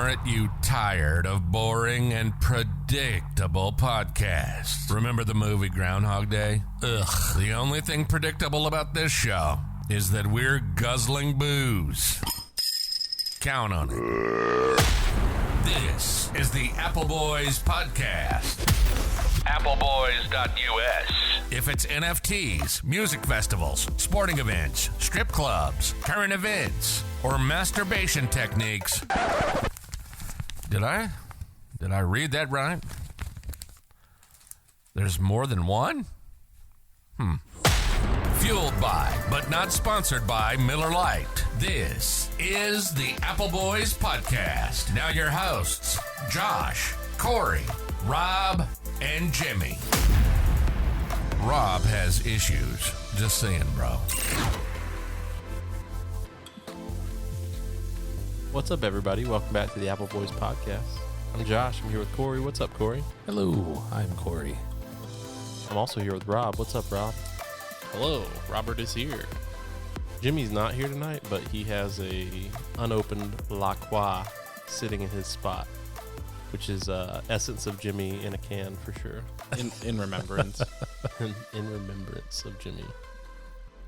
Aren't you tired of boring and predictable podcasts? Remember the movie Groundhog Day? Ugh. The only thing predictable about this show is that we're guzzling booze. Count on it. This is the Appleboys podcast. Appleboys.us. If it's NFTs, music festivals, sporting events, strip clubs, current events, or masturbation techniques. Did I read that right? There's more than one? Fueled by, but not sponsored by, Miller Lite. This is the Appleboys podcast. Now your hosts, Josh, Cory, Rob, and Jimmy. Rob has issues. Just saying, bro. What's up, everybody? Welcome back to the Appleboys podcast. I'm Josh. I'm here with Cory. What's up, Cory? Hello, I'm Cory. I'm also here with Rob. What's up, Rob? Hello, Robert is here. Jimmy's not here tonight, but he has a unopened La Croix sitting in his spot, which is essence of Jimmy in a can for sure. In remembrance. in remembrance of Jimmy.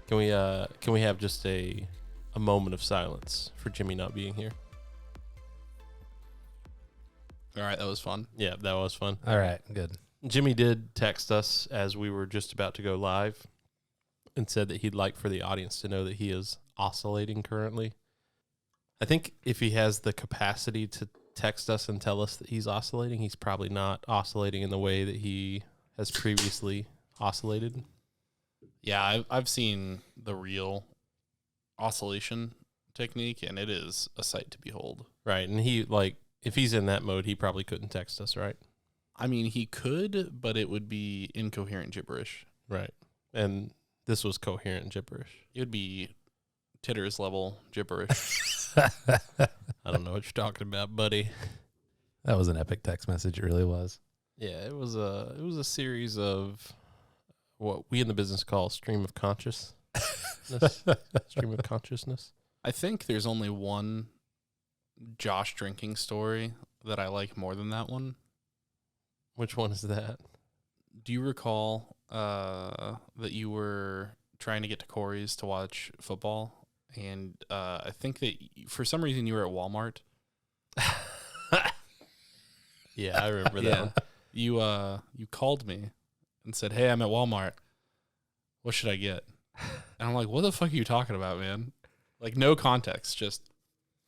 Can we have just a moment of silence for Jimmy not being here? All right, that was fun. Yeah, that was fun. All right, good. Jimmy did text us as we were just about to go live and said that he'd like for the audience to know that he is oscillating currently. I think if he has the capacity to text us and tell us that he's oscillating, he's probably not oscillating in the way that he has previously oscillated. Yeah, I've seen the real oscillation technique, and it is a sight to behold. Right, and he, like, if he's in that mode, he probably couldn't text us, right? I mean, he could, but it would be incoherent gibberish. Right, and this was coherent gibberish. It would be titters level gibberish. I don't know what you're talking about, buddy. That was an epic text message. It really was. Yeah, it was a series of what we in the business call stream of consciousness. Stream of consciousness. I think there's only one Josh drinking story that I like more than that one. Which one is that? Do you recall that you were trying to get to Cory's to watch football? And I think that for some reason you were at Wal-Mart. Yeah, I remember that one. You called me and said, "Hey, I'm at Walmart. What should I get?" And I'm like, "What the fuck are you talking about, man?" Like, no context, just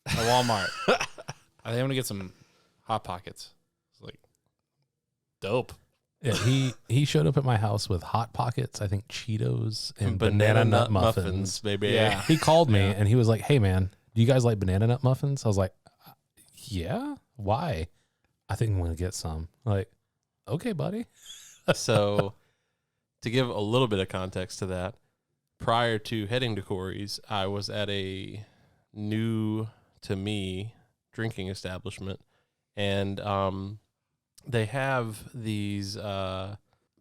at Walmart. I think I'm gonna get some Hot Pockets. It's like, dope. Yeah, he showed up at my house with Hot Pockets, I think Cheetos, and banana nut muffins. baby. Yeah. He called me and he was like, "Hey, man, do you guys like banana nut muffins?" I was like, "Yeah, why?" "I think I'm going to get some." Like, "Okay, buddy." So, to give a little bit of context to that, prior to heading to Cory's, I was at a new to me drinking establishment, and they have these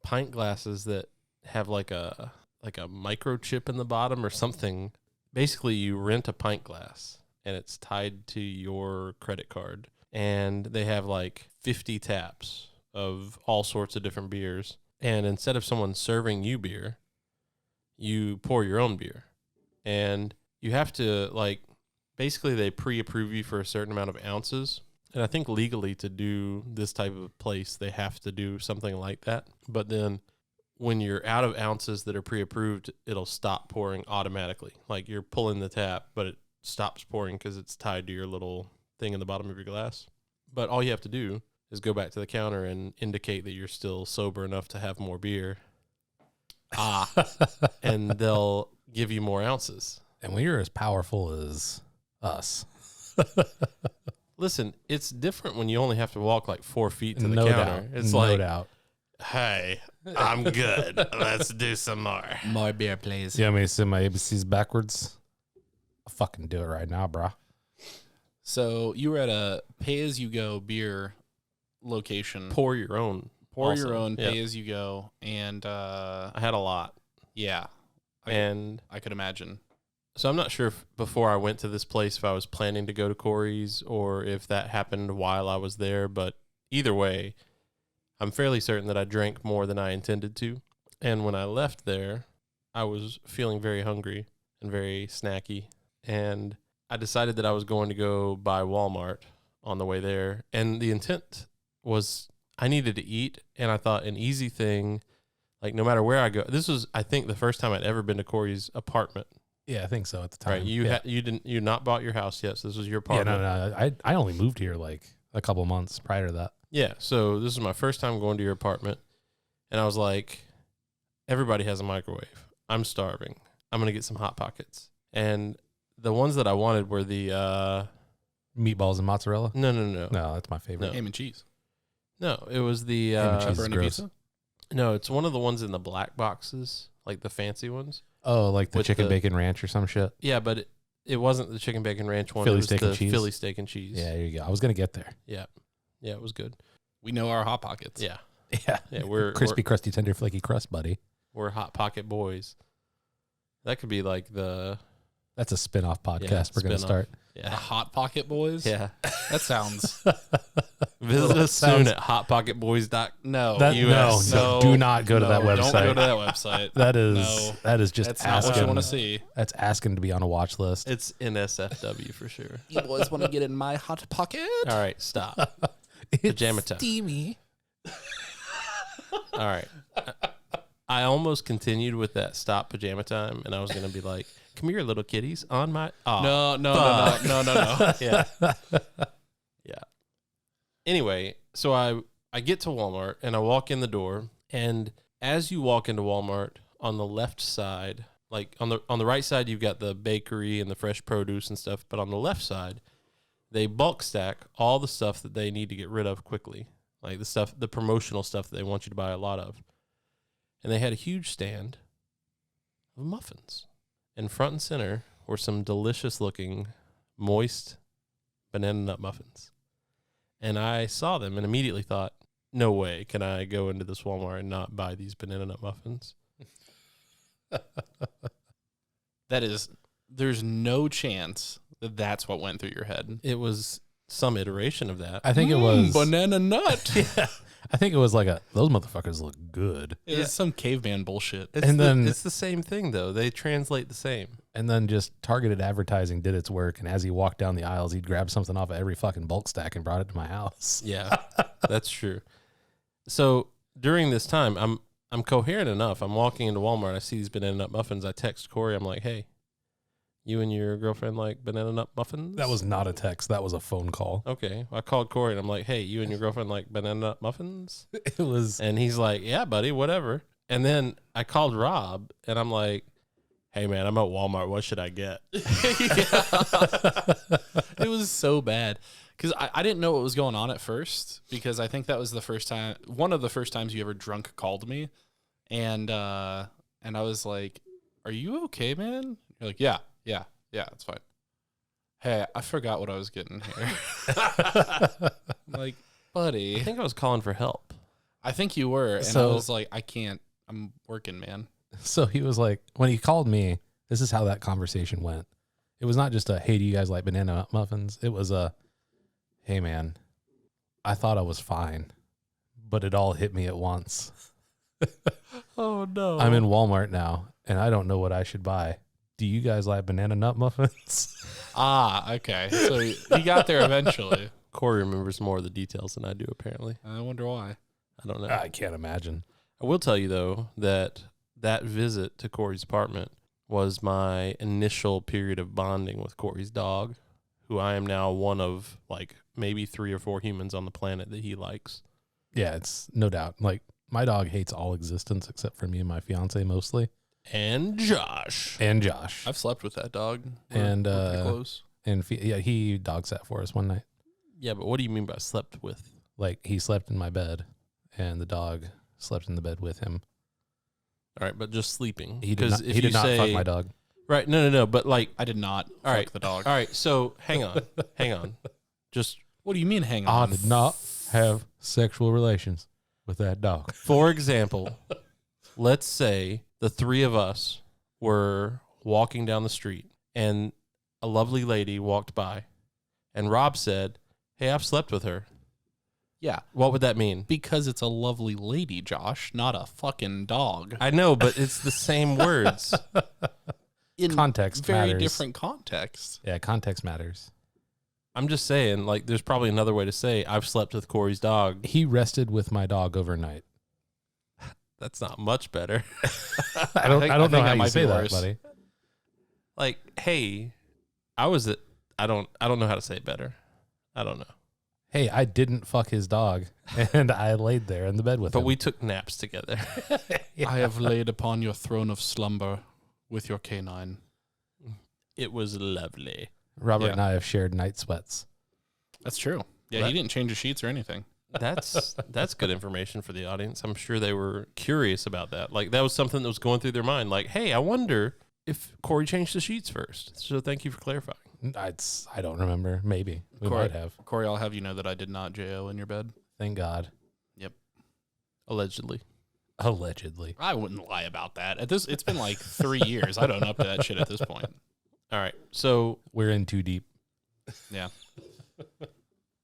pint glasses that have like a microchip in the bottom or something. Basically, you rent a pint glass, and it's tied to your credit card, and they have like 50 taps of all sorts of different beers. And instead of someone serving you beer, you pour your own beer. And you have to, like, basically they pre-approve you for a certain amount of ounces. And I think legally to do this type of place, they have to do something like that. But then when you're out of ounces that are pre-approved, it'll stop pouring automatically. Like, you're pulling the tap, but it stops pouring because it's tied to your little thing in the bottom of your glass. But all you have to do is go back to the counter and indicate that you're still sober enough to have more beer. And they'll give you more ounces. And we are as powerful as us. Listen, it's different when you only have to walk like 4 feet to the No counter. doubt. It's no like, doubt. "Hey, I'm good. Let's do some more." More beer, please. You want me to say my ABCs backwards? I'll fucking do it right now, bro. So you were at a pay-as-you-go beer location. Pour your own. Pour also. your own, Yep. pay-as-you-go, and I had a lot. yeah, And I could imagine. So I'm not sure if before I went to this place if I was planning to go to Cory's or if that happened while I was there, but either way, I'm fairly certain that I drank more than I intended to. And when I left there, I was feeling very hungry and very snacky, and I decided that I was going to go by Wal-Mart on the way there, and the intent was I needed to eat, and I thought an easy thing, like no matter where I go, this was, I think, the first time I'd ever been to Cory's apartment. Yeah, I think so at the time. Right, you not bought your house yet, so this was your apartment. Yeah, no. I only moved here like a couple months prior to that. Yeah, so this is my first time going to your apartment, and I was like, everybody has a microwave. I'm starving. I'm going to get some Hot Pockets. And the ones that I wanted were the... meatballs and mozzarella? No. No, that's my favorite. No. Ham and cheese. No, it was the... Ham and cheese is pepperoni gross. pizza? No, it's one of the ones in the black boxes, like the fancy ones. Oh, like the With chicken the- bacon ranch or some shit? Yeah, but it wasn't the chicken bacon ranch one. Philly it was steak the and cheese? Philly steak and cheese. Yeah, there you go. I was going to get there. Yeah, it was good. We know our Hot Pockets. Yeah, Yeah. we're Crispy, crusty, tender, flaky crust, buddy. we're Hot Pocket boys. That could be like the That's a spin-off podcast Yeah, we're going to spin-off. start. The yeah Hot Pocket Boys? yeah. That sounds... Visit us soon Sounds- at hotpocketboys.com. No. That, US. no, do not go to that No, website. Don't go to that website. That is just That's not what you asking. want to see. That's asking to be on a watch list. It's NSFW for sure. You boys want to get in my Hot Pocket? All right, stop. It's Pajama time. steamy. All right. I almost continued with that stop pajama time, and I was going to be like, come here, little kitties, on my... Oh, No. yeah. Yeah. Anyway, so I get to Walmart, and I walk in the door, and as you walk into Walmart, on the left side, like on the right side, you've got the bakery and the fresh produce and stuff, but on the left side, they bulk stack all the stuff that they need to get rid of quickly, like the promotional stuff that they want you to buy a lot of. And they had a huge stand of muffins. And front and center were some delicious-looking, moist banana nut muffins. And I saw them and immediately thought, no way can I go into this Walmart and not buy these banana nut muffins. There's no chance that that's what went through your head. It was some iteration of that. I think it was. banana nut. Yeah. I think it was like those motherfuckers look good. It was some caveman bullshit. It's the same thing, though. They translate the same. And then just targeted advertising did its work. And as he walked down the aisles, he'd grab something off of every fucking bulk stack and brought it to my house. Yeah, that's true. So during this time, I'm coherent enough. I'm walking into Walmart. I see these banana nut muffins. I text Corey. I'm like, hey, you and your girlfriend like banana nut muffins? That was not a text. That was a phone call. Okay. I called Corey and I'm like, hey, you and your girlfriend like banana nut muffins? It was. And he's like, yeah, buddy, whatever. And then I called Rob and I'm like, hey, man, I'm at Walmart. What should I get? It was so bad because I didn't know what was going on at first because I think that was one of the first times you ever drunk called me, and I was like, "Are you okay, man?" You're like, "Yeah, it's fine." Hey, I forgot what I was getting here. I'm like, buddy, I think I was calling for help. I think you were, and I So- was like, I can't. I'm working, man. So he was like, when he called me, this is how that conversation went. It was not just a, hey, do you guys like banana nut muffins? It was a, hey, man, I thought I was fine, but it all hit me at once. Oh, no. I'm in Walmart now, and I don't know what I should buy. Do you guys like banana nut muffins? Ah, okay. So he got there eventually. Corey remembers more of the details than I do, apparently. I wonder why. I don't know. I can't imagine. I will tell you, though, that visit to Corey's apartment was my initial period of bonding with Corey's dog, who I am now one of, like, maybe 3 or 4 humans on the planet that he likes. Yeah, it's no doubt. Like, my dog hates all existence except for me and my fiance mostly. And Josh. And Josh. I've slept with that dog. And, we're pretty close. And yeah, he dog sat for us one night. Yeah, but what do you mean by slept with? Like, he slept in my bed, and the dog slept in the bed with him. All right, but just sleeping. He did Because not, if he you did not say, fuck my dog. Right, no, but like, I did not All right. fuck the dog. all right, so hang on. Just What do you mean hang I on? did not have sexual relations with that dog. for example, let's say the 3 of us were walking down the street and a lovely lady walked by, and Rob said, "Hey, I've slept with her." Yeah. What would that mean? Because it's a lovely lady, Josh, not a fucking dog. I know, but it's the same words. In Context very matters. different contexts. Yeah, context matters. I'm just saying, like, there's probably another way to say I've slept with Corey's dog. He rested with my dog overnight. That's not much better. I don't know think how that you might say be that, worse. buddy. Like, hey, I was at. I don't know how to say it better. I don't know. Hey, I didn't fuck his dog, and I laid there in the bed with But him. we took naps together. Yeah. I have laid upon your throne of slumber with your canine. It was lovely. Robert Yeah. and I have shared night sweats. That's true. Yeah, Right. he didn't change the sheets or anything. That's good information for the audience. I'm sure they were curious about that. Like, that was something that was going through their mind. Like, hey, I wonder if Corey changed the sheets first. So thank you for clarifying. I don't remember. Maybe we Corey, might have. Corey, I'll have you know that I did not JO in your bed. Thank God. Allegedly. Allegedly. I wouldn't lie about that. It's been like 3 years. I don't know up to that shit at this point. All right. So We're in too deep. Yeah.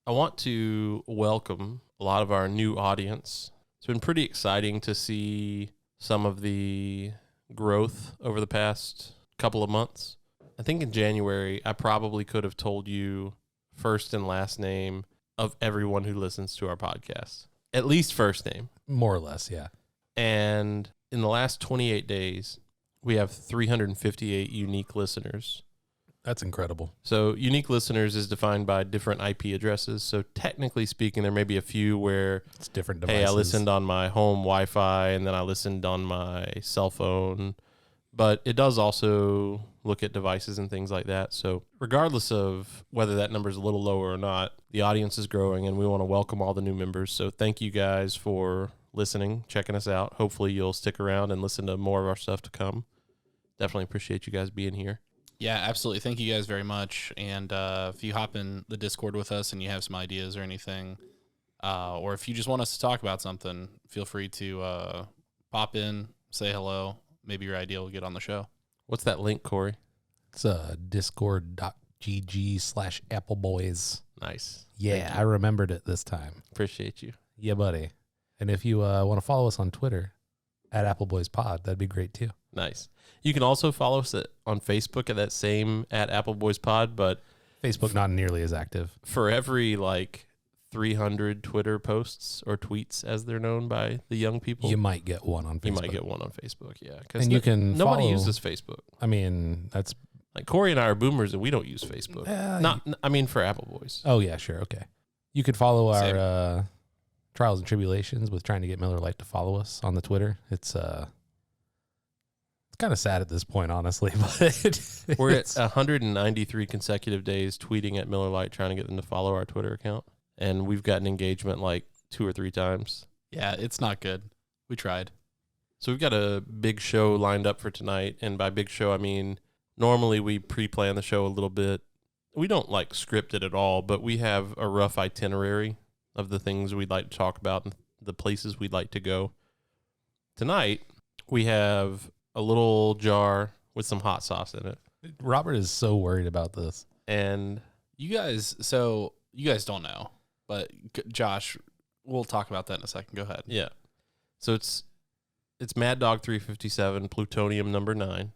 I want to welcome a lot of our new audience. It's been pretty exciting to see some of the growth over the past couple of months. I think in January, I probably could have told you first and last name of everyone who listens to our podcast. At least first name. More or less, yeah. And in the last 28 days, we have 358 unique listeners. That's incredible. So unique listeners is defined by different IP addresses. So technically speaking, there may be a few where, It's different devices. hey, I listened on my home Wi-Fi and then I listened on my cell phone. But it does also look at devices and things like that. So regardless of whether that number is a little lower or not, the audience is growing and we want to welcome all the new members. So thank you guys for listening, checking us out. Hopefully you'll stick around and listen to more of our stuff to come. Definitely appreciate you guys being here. Yeah, absolutely. Thank you guys very much. And if you hop in the Discord with us and you have some ideas or anything, or if you just want us to talk about something, feel free to pop in, say hello. Maybe your idea will get on the show. What's that link, Corey? It's discord.gg/Appleboys. Nice. Yeah, I remembered it this time. Appreciate you. Yeah, buddy. And if you want to follow us on Twitter at Appleboys Pod, that'd be great too. Nice. You can also follow us on Facebook at that same at Appleboys Pod, but Facebook not nearly as active. for every like 300 Twitter posts or tweets, as they're known by the young people, You might get one on Facebook. you might get one on Facebook. Yeah, because And you can nobody follow- uses Facebook. I mean, that's Like Corey and I are boomers, and we don't use Facebook. I mean, for Appleboys. Oh yeah, sure, okay. You could follow Same. our trials and tribulations with trying to get Miller Lite to follow us on the Twitter. It's kind of sad at this point, honestly, but We're at 193 consecutive days tweeting at Miller Lite, trying to get them to follow our Twitter account, and we've gotten engagement like 2 or 3 times. Yeah, it's not good. We tried. So we've got a big show lined up for tonight, and by big show I mean normally we pre-plan the show a little bit. We don't like script it at all, but we have a rough itinerary of the things we'd like to talk about and the places we'd like to go. Tonight we have a little jar with some hot sauce in it, Robert is so worried about this. and You guys don't know, but Josh, we'll talk about that in a second. Go ahead. yeah, so it's Mad Dog 357 Plutonium No. 9.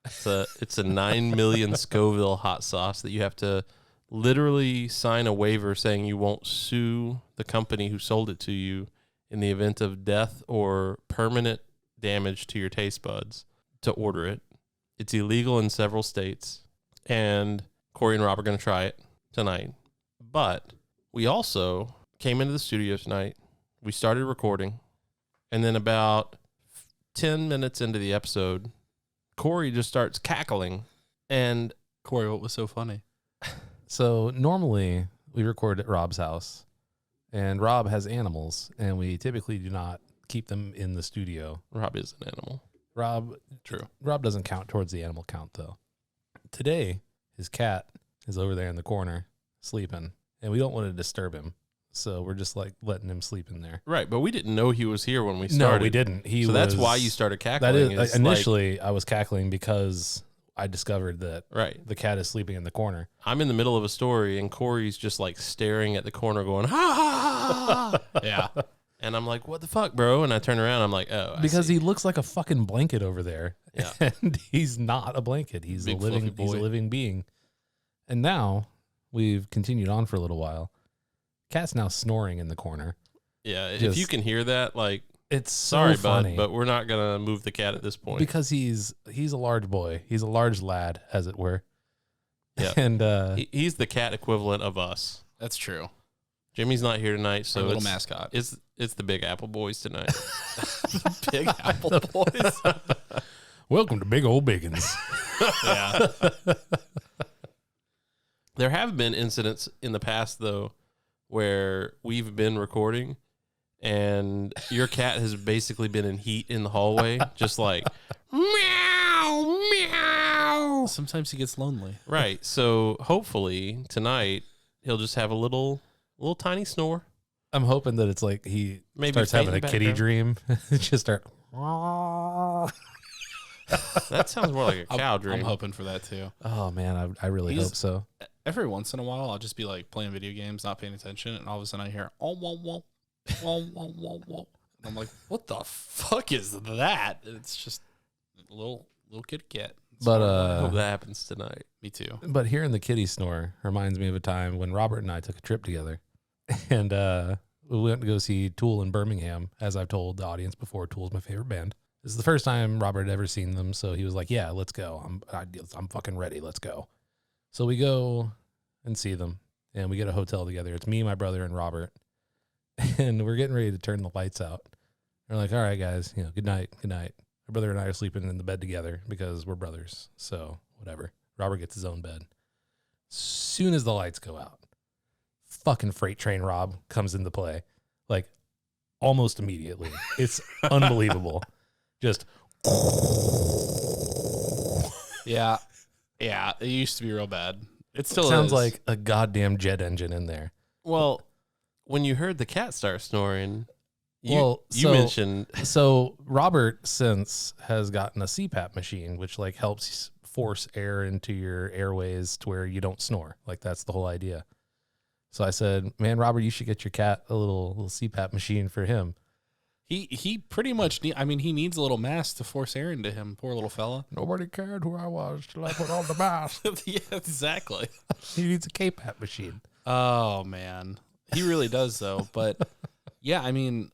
It's a 9 million Scoville hot sauce that you have to literally sign a waiver saying you won't sue the company who sold it to you in the event of death or permanent damage to your taste buds to order it. It's illegal in several states, and Corey and Rob are going to try it tonight. But we also came into the studio tonight. We started recording, and then about 10 minutes into the episode, Corey just starts cackling, and Corey, what was so funny? So normally we record at Rob's house, and Rob has animals, and we typically do not keep them in the studio. Rob is an animal. True. Rob doesn't count towards the animal count, though. Today, his cat is over there in the corner sleeping, and we don't want to disturb him. So we're just like letting him sleep in there. Right, but we didn't know he was here when we started. No, we didn't. So that's why you started cackling. That is, initially, I was cackling because I discovered that Right. the cat is sleeping in the corner. I'm in the middle of a story, and Corey's just like staring at the corner going, ha, ha, ha. Yeah. And I'm like, what the fuck, bro? And I turn around, I'm like, oh, Because I see. he looks like a fucking blanket over there. Yeah. And he's not a blanket. He's Big a fluffy living he's a boy. living being. And now we've continued on for a little while. Cat's now snoring in the corner. Yeah, if Just- you can hear that, like, It's so sorry, funny. bud, but we're not going to move the cat at this point. Because he's a large boy. He's a large lad, as it were. Yeah. And He's the cat equivalent of us. That's true. Jimmy's not here tonight, Our so little it's, mascot. it's the big Appleboys tonight. Big Apple Boys. welcome to Big Old Biggins. Yeah. There have been incidents in the past, though, where we've been recording and your cat has basically been in heat in the hallway, just like, meow, meow. Sometimes he gets lonely. Right. So hopefully tonight he'll just have a little tiny snore. I'm hoping that it's like he Maybe starts faint having in a the kitty background. dream. Just start. That sounds more like a cow I'm dream. hoping for that too. Oh man, I really He's- hope so. Every once in a while, I'll just be like playing video games, not paying attention, and all of a sudden I hear, oh, whoa, whoa, whoa, whoa, whoa, whoa. And I'm like, what the fuck is that? And it's just a little kitty cat. But I hope that happens tonight. Me too. But hearing the kitty snore reminds me of a time when Robert and I took a trip together, and we went to go see Tool in Birmingham. As I've told the audience before, Tool's my favorite band. This is the first time Robert had ever seen them, so he was like, "Yeah, let's go. I'm fucking ready. Let's go." So we go and see them, and we get a hotel together. It's me, my brother, and Robert, and we're getting ready to turn the lights out. We're like, "All right, guys, good night, good night." My brother and I are sleeping in the bed together because we're brothers. So whatever. Robert gets his own bed. Soon as the lights go out, fucking Freight Train Rob comes into play, like almost immediately. It's unbelievable. Just Yeah. Yeah. It used to be real bad. It still sounds is. like a goddamn jet engine in there. Well, when you heard the cat start snoring, Well, you so- mentioned So Robert since has gotten a CPAP machine, which like helps force air into your airways to where you don't snore. Like that's the whole idea. So I said, "Man, Robert, you should get your cat a little CPAP machine for him." he pretty much he needs a little mask to force air into him. Poor little fella. Nobody cared who I was till I put on the mask. Yeah, exactly. He needs a K-PAP machine. Oh man, he really does though. But yeah, I think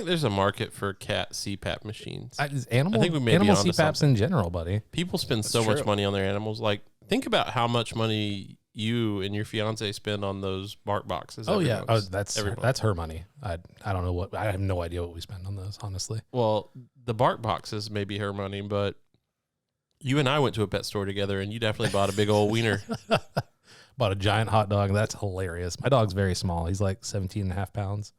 there's a market for cat CPAP machines. Animal, I think we may be animal onto CPAPs in general, buddy. People spend so That's much true. money on their animals. Like, think about how much money you and your fiance spend on those bark boxes. Oh every yeah, month. that's every month. that's her money. I don't know what I have no idea what we spend on those, honestly. Well, the bark boxes may be her money, but you and I went to a pet store together, and you definitely bought a big old wiener. Bought a giant hot dog. That's hilarious. My dog's very small. He's like 17 and a half pounds.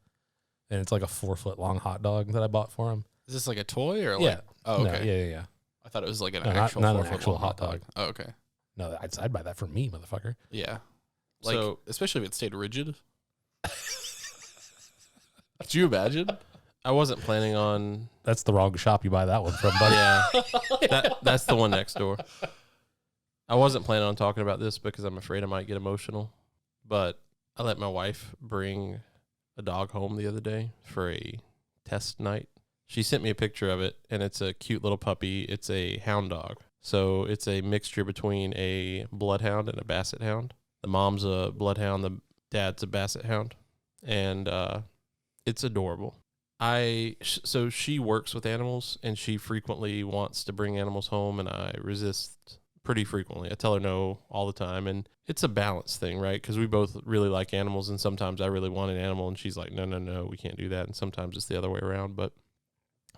And it's like a 4-foot long hot dog that I bought for him. Is this like a toy or like? Yeah. Oh, No, okay. yeah. I thought it was like an No, actual not an 4-foot actual long hot dog. Oh, okay. No, I'd buy that for me, motherfucker. Yeah. Like, So- especially if it stayed rigid. Could you imagine? I wasn't planning on. That's the wrong shop you buy that one from, buddy. Yeah, that's the one next door. I wasn't planning on talking about this because I'm afraid I might get emotional, but I let my wife bring a dog home the other day for a test night. She sent me a picture of it, and it's a cute little puppy. It's a hound dog. So it's a mixture between a bloodhound and a basset hound. The mom's a bloodhound, the dad's a basset hound, and it's adorable. So she works with animals, and she frequently wants to bring animals home, and I resist pretty frequently. I tell her no all the time, and it's a balance thing, right? Because we both really like animals, and sometimes I really want an animal, and she's like, no, we can't do that, and sometimes it's the other way around. But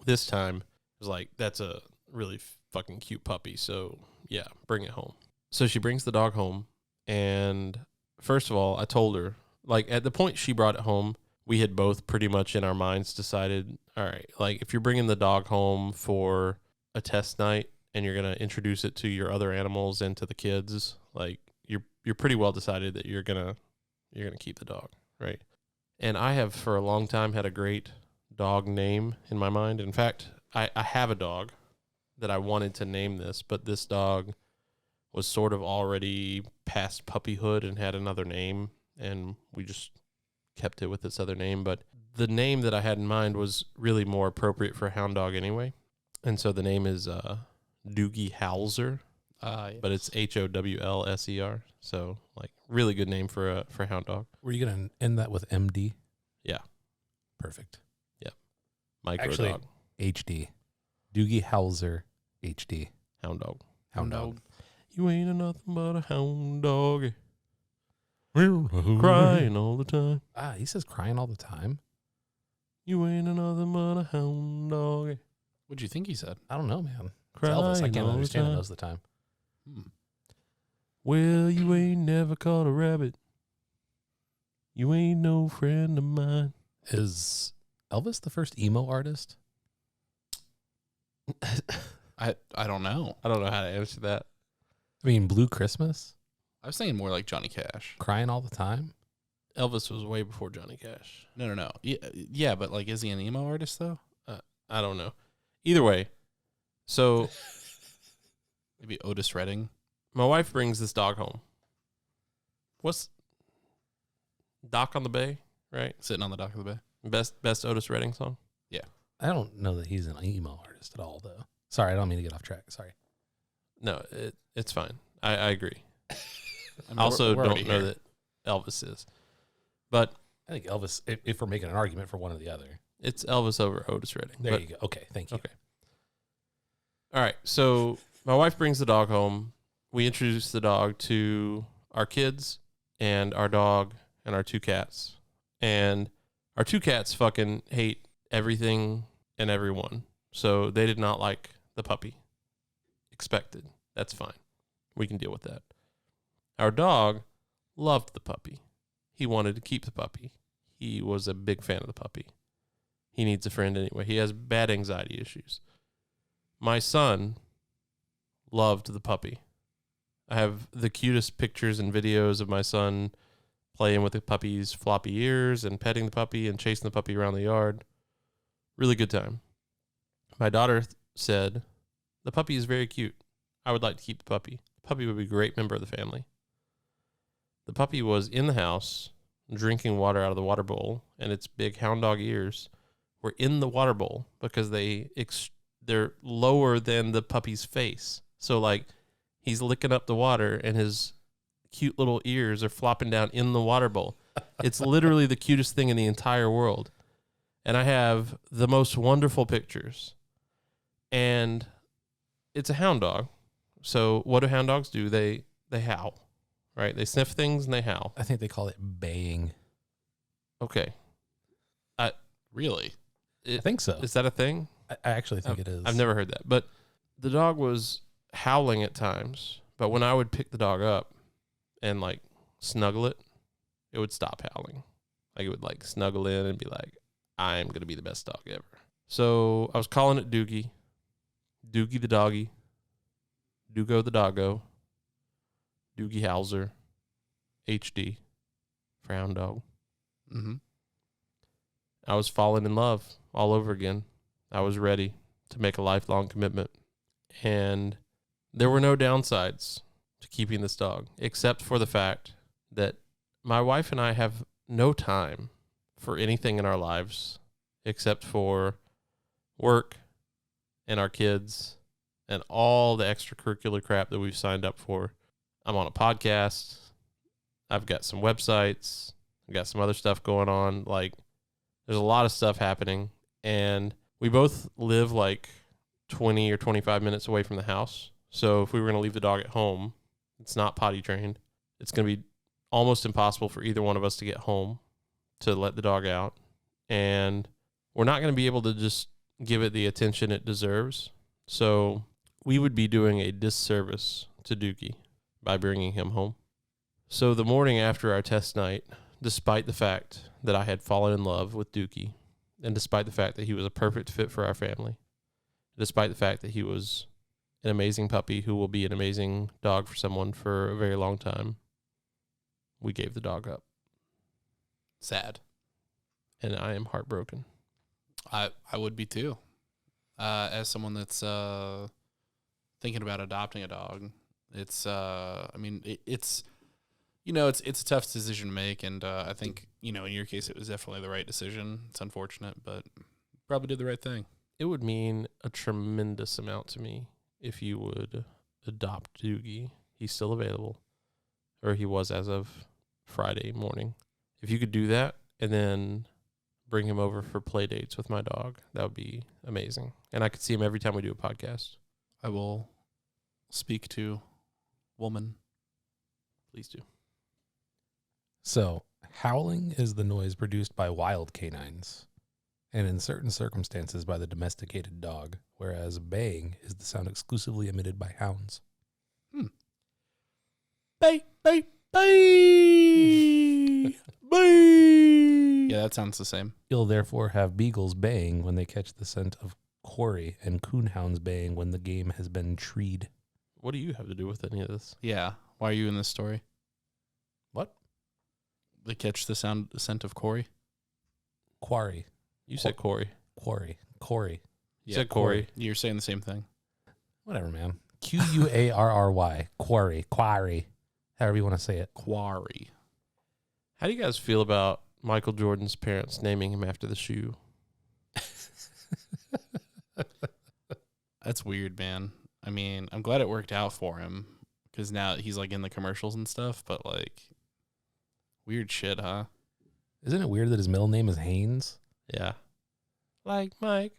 this time, it was like, that's a really fucking cute puppy, so yeah, bring it home. So she brings the dog home, and first of all, I told her, like, at the point she brought it home, we had both pretty much in our minds decided, all right, like, if you're bringing the dog home for a test night and you're going to introduce it to your other animals and to the kids, like, you're pretty well decided that you're going to keep the dog, right? And I have for a long time had a great dog name in my mind. In fact, I have a dog that I wanted to name this, but this dog was sort of already past puppyhood and had another name, and we just kept it with its other name. But the name that I had in mind was really more appropriate for a hound dog anyway. And so the name is Doogie Howlser, Yes. but it's Howlser. So like really good name for a hound dog. Were you going to end that with MD? Yeah. Perfect. Micro Actually, dog. HD. Doogie Howlser HD. Hound dog. Hound dog. You ain't a nothing but a hound dog. Crying all the time. Ah, he says crying all the time. You ain't another but a hound dog. What'd you think he said? I don't know, man. It's Crying Elvis. I can't all the understand it time. most of the time. Well, you ain't never caught a rabbit. You ain't no friend of mine. Is Elvis the first emo artist? I don't know. I don't know how to answer that. I mean, Blue Christmas? I was thinking more like Johnny Cash. Crying all the time? Elvis was way before Johnny Cash. No. Yeah, but like, is he an emo artist though? I don't know. Either way, so Maybe Otis Redding. my wife brings this dog home. What's Dock on the Bay, right? Sitting on the dock of the bay. Best Otis Redding song? I don't know that he's an emo artist at all, though. Sorry, I don't mean to get off track. Sorry. No, it's fine. I agree. I mean, I also we're don't already know here. that Elvis is. But I think Elvis, if we're making an argument for one or the other. it's Elvis over Otis Redding. There But- you go. Okay, thank you. Okay. All right. So my wife brings the dog home. We introduce the dog to our kids and our dog and our two cats. And our two cats fucking hate everything and everyone. So they did not like the puppy. Expected. That's fine. We can deal with that. Our dog loved the puppy. He wanted to keep the puppy. He was a big fan of the puppy. He needs a friend anyway. He has bad anxiety issues. My son loved the puppy. I have the cutest pictures and videos of my son playing with the puppy's floppy ears and petting the puppy and chasing the puppy around the yard. Really good time. My daughter said, the puppy is very cute. I would like to keep the puppy. The puppy would be a great member of the family. The puppy was in the house drinking water out of the water bowl, and its big hound dog ears were in the water bowl because they're lower than the puppy's face. So like he's licking up the water and his cute little ears are flopping down in the water bowl. It's literally the cutest thing in the entire world. And I have the most wonderful pictures. And it's a hound dog. So what do hound dogs do? They howl, right? They sniff things and they howl. I think they call it baying. Okay. Really? I think so. Is that a thing? I actually think it is. I've never heard that. But the dog was howling at times. But when I would pick the dog up and like snuggle it, it would stop howling. Like it would like snuggle in and be like, I'm going to be the best dog ever. So I was calling it Doogie. Doogie the doggy. Dugo the doggo. Doogie Howlser. HD. For hound dog. Mm-hmm. I was falling in love all over again. I was ready to make a lifelong commitment. And there were no downsides to keeping this dog, except for the fact that my wife and I have no time for anything in our lives except for work and our kids and all the extracurricular crap that we've signed up for. I'm on a podcast. I've got some websites. I've got some other stuff going on. Like, there's a lot of stuff happening. And we both live like 20 or 25 minutes away from the house. So if we were going to leave the dog at home, it's not potty trained. It's going to be almost impossible for either one of us to get home to let the dog out. And we're not going to be able to just give it the attention it deserves. So we would be doing a disservice to Doogie by bringing him home. So the morning after our test night, despite the fact that I had fallen in love with Doogie, and despite the fact that he was a perfect fit for our family, despite the fact that he was an amazing puppy who will be an amazing dog for someone for a very long time, we gave the dog up. Sad. And I am heartbroken. I would be too. As someone that's thinking about adopting a dog, it's it's it's a tough decision to make, and I think in your case it was definitely the right decision. It's unfortunate, but probably did the right thing. It would mean a tremendous amount to me if you would adopt Doogie. He's still available, or he was as of Friday morning. If you could do that and then bring him over for play dates with my dog, that would be amazing. And I could see him every time we do a podcast. I will speak to woman. Please do. So, howling is the noise produced by wild canines, and in certain circumstances by the domesticated dog, whereas baying is the sound exclusively emitted by hounds. Bay, bay, bay, bay. Yeah, that sounds the same. You'll therefore have beagles baying when they catch the scent of quarry, and coonhounds baying when the game has been treed. What do you have to do with any of this? Yeah. Why are you in this story? What? They catch the scent of Cory? Quarry. You said Cory. Quarry. You said Cory. You're saying the same thing. Whatever, man. Quarry. Quarry. However you want to say it. Quarry. How do you guys feel about Michael Jordan's parents naming him after the shoe? That's weird, man. I mean, I'm glad it worked out for him because now he's like in the commercials and stuff, but like weird shit, huh? Isn't it weird that his middle name is Haynes? Yeah. Like Mike.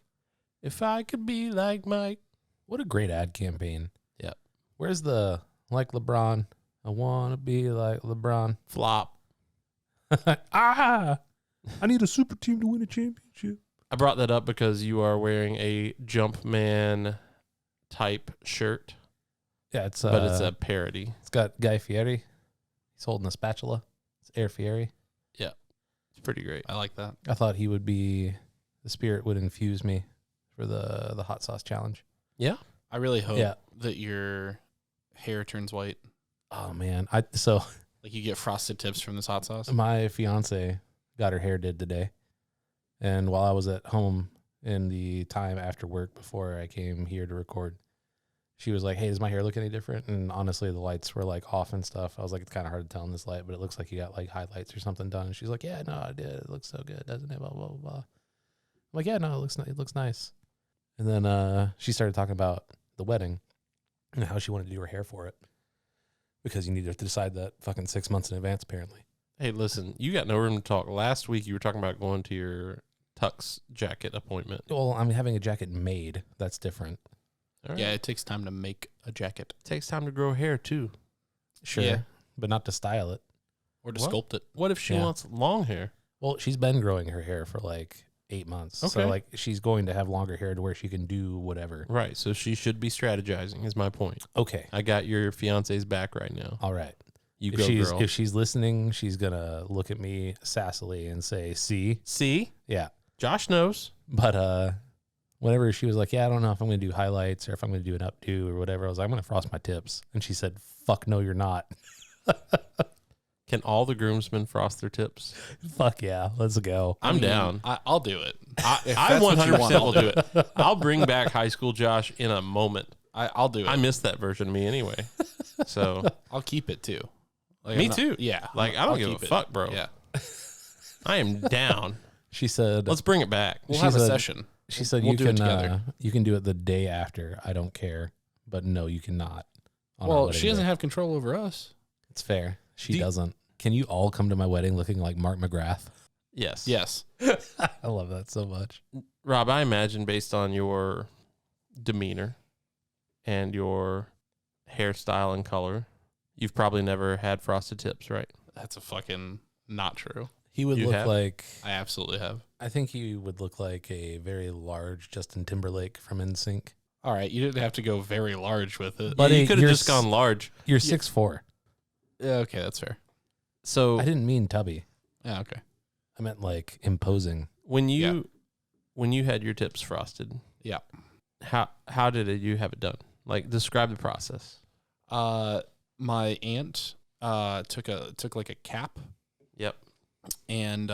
If I could be like Mike. What a great ad campaign. Yep. Where's the like LeBron? I want to be like LeBron. Flop. I need a super team to win a championship. I brought that up because you are wearing a Jumpman type shirt. Yeah, it's but it's a parody. It's got Guy Fieri. He's holding a spatula. It's Air Fieri. Yeah. It's pretty great. I like that. I thought he would be the spirit would infuse me for the hot sauce challenge. Yeah. I really hope that your hair turns white. Oh man. Like you get frosted tips from this hot sauce. My fiance got her hair did today. And while I was at home in the time after work before I came here to record, she was like, hey, does my hair look any different? And honestly, the lights were like off and stuff. I was like, it's kind of hard to tell in this light, but it looks like you got like highlights or something done. And she's like, yeah, no, I did. It looks so good, doesn't it? Blah, blah, blah, blah. I'm like, yeah, no, it looks nice. And then she started talking about the wedding and how she wanted to do her hair for it because you need to decide that fucking 6 months in advance, apparently. Hey, listen, you got no room to talk. Last week you were talking about going to your tux jacket appointment. Well, I'm having a jacket made. That's different. All right. Yeah, it takes time to make a jacket. It takes time to grow hair, too. Sure. Yeah. But not to style it. Or to What? sculpt it. What if she Yeah. wants long hair? Well, she's been growing her hair for like 8 months. Okay. So like she's going to have longer hair to where she can do whatever. Right, so she should be strategizing, is my point. Okay. I got your fiance's back right now. All right. You If go, she's girl. if she's listening, she's gonna look at me sassily and say, see? See? Yeah. Josh knows. But whenever she was like, yeah, I don't know if I'm gonna do highlights or if I'm gonna do an updo or whatever, I was like, I'm gonna frost my tips. And she said, fuck no, you're not. Can all the groomsmen frost their tips? Fuck yeah, let's go. I'm down. I'll do it. If I that's what you want, 100% will do it. I'll bring back high school Josh in a moment. I'll do it. I missed that version of me anyway. So, I'll keep it too. Like, me I'm not- too. Yeah. Like, I don't I'll give a keep it. fuck, bro. Yeah. I am down. She said Let's bring it back. We'll She have a said- session. she said we'll you do it can together. you can do it the day after. I don't care. But no, you cannot. on our Well, wedding she doesn't day. have control over us. It's fair. She Do you- doesn't. Can you all come to my wedding looking like Mark McGrath? Yes. Yes. I love that so much. Rob, I imagine based on your demeanor and your hairstyle and color, you've probably never had frosted tips, right? That's a fucking not true. He would You look have? like, I absolutely have. I think he would look like a very large Justin Timberlake from NSYNC. All right. You didn't have to go very large with it. But Yeah, you hey, could have you're just gone large. You're 6'4". Yeah, okay, that's fair. So I didn't mean tubby. Yeah, okay. I meant like imposing. when you had your tips frosted, Yeah. how did you have it done? Like, describe the process. My aunt took like a cap Yep. and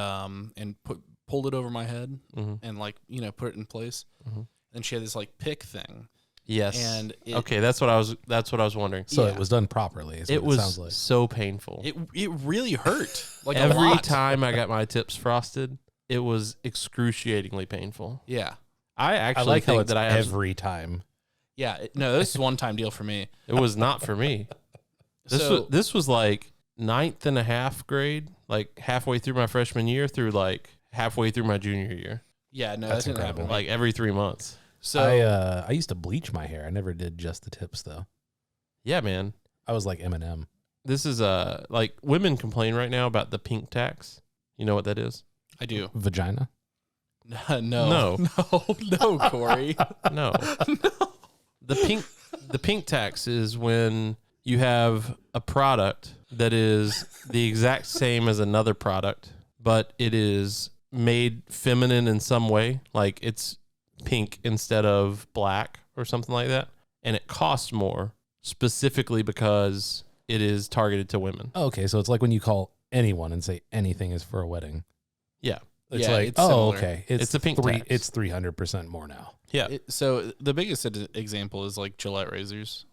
pulled it over my head Mm-hmm. and like, put it in place. Mhm. And she had this like pick thing. Yes. And okay, that's what I was wondering. So Yeah. it was done properly. Is It what was sounds like. so painful. it really hurt. Like a Every lot. time I got my tips frosted, it was excruciatingly painful. Yeah. I I actually like how think it's that I have. every time. Yeah. No, this is one time deal for me. It was not for me. This was like 9th and a half grade, like halfway through my freshman year through like halfway through my junior year. Yeah, no, That's that didn't happen incredible. to me. Like every 3 months. So I used to bleach my hair. I never did just the tips though. Yeah, man. I was like Eminem. This is like women complain right now about the pink tax. You know what that is? I do. Vagina. No, Corey. No. The pink tax is when you have a product that is the exact same as another product, but it is made feminine in some way, like it's pink instead of black or something like that, and it costs more specifically because it is targeted to women. Oh, okay, so it's like when you call anyone and say anything is for a wedding. Yeah. It's Yeah, like, it's oh, similar. okay. It's a pink tax. It's 300% more now. Yeah. So the biggest example is like Gillette razors.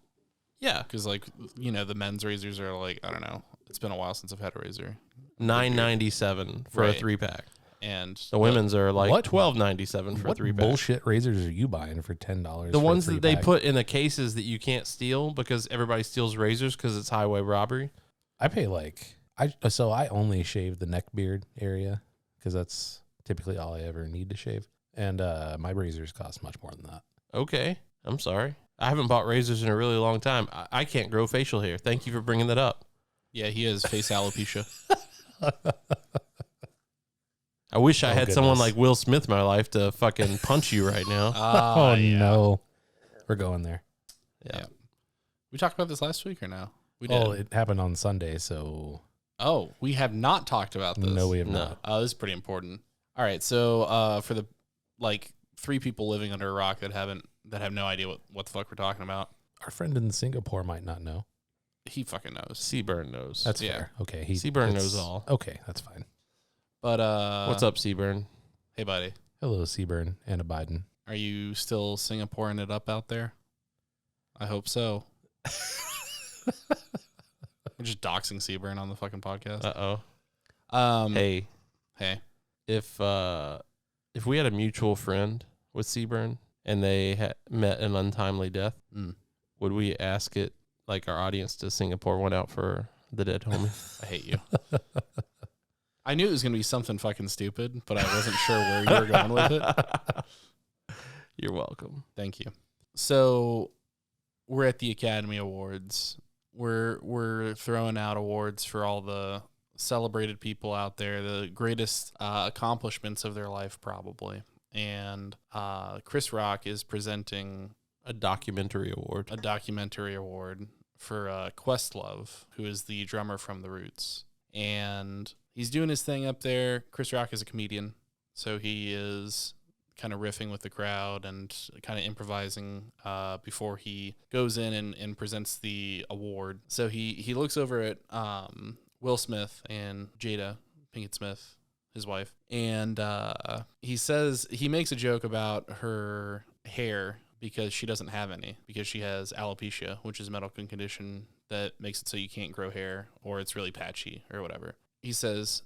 Yeah. Because like, the men's razors are like, I don't know. It's been a while since I've had a razor. $9.97 for a Right. 3-pack. And The women's are like What? $12.97 for a What 3-pack. bullshit razors are you buying for $10? The for a ones that they 3-pack? put in the cases that you can't steal because everybody steals razors because it's highway robbery. I pay like I only shave the neck beard area because that's typically all I ever need to shave, and my razors cost much more than that. Okay. I'm sorry. I haven't bought razors in a really long time. I can't grow facial hair. Thank you for bringing that up. yeah, he has face alopecia. I wish I had someone goodness. like Will Smith in my life to fucking punch you right now. Oh yeah. no, we're going there. Yeah. We talked about this last week or no? We did. Oh, it happened on Sunday, so Oh, we have not talked about this. no, we have No. not. Oh, this is pretty important. All right, so for the like 3 people living under a rock that have no idea what the fuck we're talking about, Our friend in Singapore might not know. he fucking knows. Seaburn knows. That's Yeah. fair. Okay, Seaburn it's- knows all. Okay, that's fine. But What's up, Seaburn? Hey, buddy, Hello, Seaburn and a Biden. are you still Singaporeing it up out there? I hope so. We're just doxing Seaburn on the fucking podcast. Uh-oh. Hey, Hey. if we had a mutual friend with Seaburn and they had met an untimely death, Mm. would we ask it like our audience to Singapore one out for the dead homie? I hate you. I knew it was going to be something fucking stupid, but I wasn't sure where you were going with it. You're welcome. Thank you. So we're at the Academy Awards. We're throwing out awards for all the celebrated people out there, the greatest accomplishments of their life, probably. And Chris Rock is presenting A documentary award. a documentary award for Questlove, who is the drummer from The Roots. And he's doing his thing up there. Chris Rock is a comedian, so he is kind of riffing with the crowd and kind of improvising before he goes in and presents the award. So he looks over at Will Smith and Jada Pinkett Smith, his wife, and he makes a joke about her hair because she doesn't have any, because she has alopecia, which is a medical condition that makes it so you can't grow hair, or it's really patchy or whatever. He says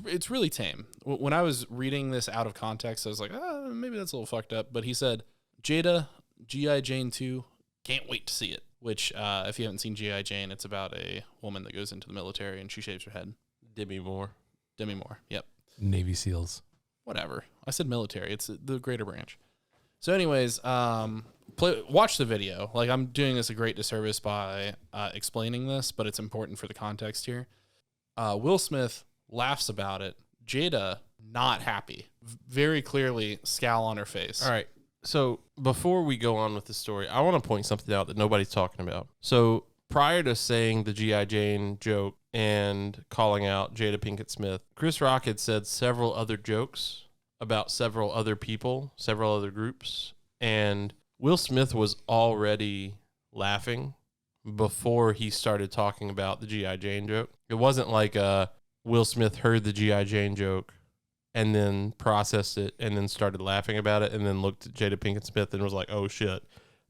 it's really tame. When I was reading this out of context, I was like, maybe that's a little fucked up. But he said, Jada, G.I. Jane 2, can't wait to see it. Which, if you haven't seen G.I. Jane, it's about a woman that goes into the military and she shaves her head. Demi Moore. Demi Moore, yep. Navy SEALs. Whatever. I said military. It's the greater branch. So anyways, watch the video. Like, I'm doing this a great disservice by explaining this, but it's important for the context here. Will Smith laughs about it. Jada, not happy. Very clearly, scowl on her face. All right. So before we go on with the story, I want to point something out that nobody's talking about. So prior to saying the G.I. Jane joke and calling out Jada Pinkett Smith, Chris Rock had said several other jokes about several other people, several other groups, and Will Smith was already laughing before he started talking about the G.I. Jane joke. It wasn't like Will Smith heard the G.I. Jane joke and then processed it and then started laughing about it and then looked at Jada Pinkett Smith and was like, oh shit,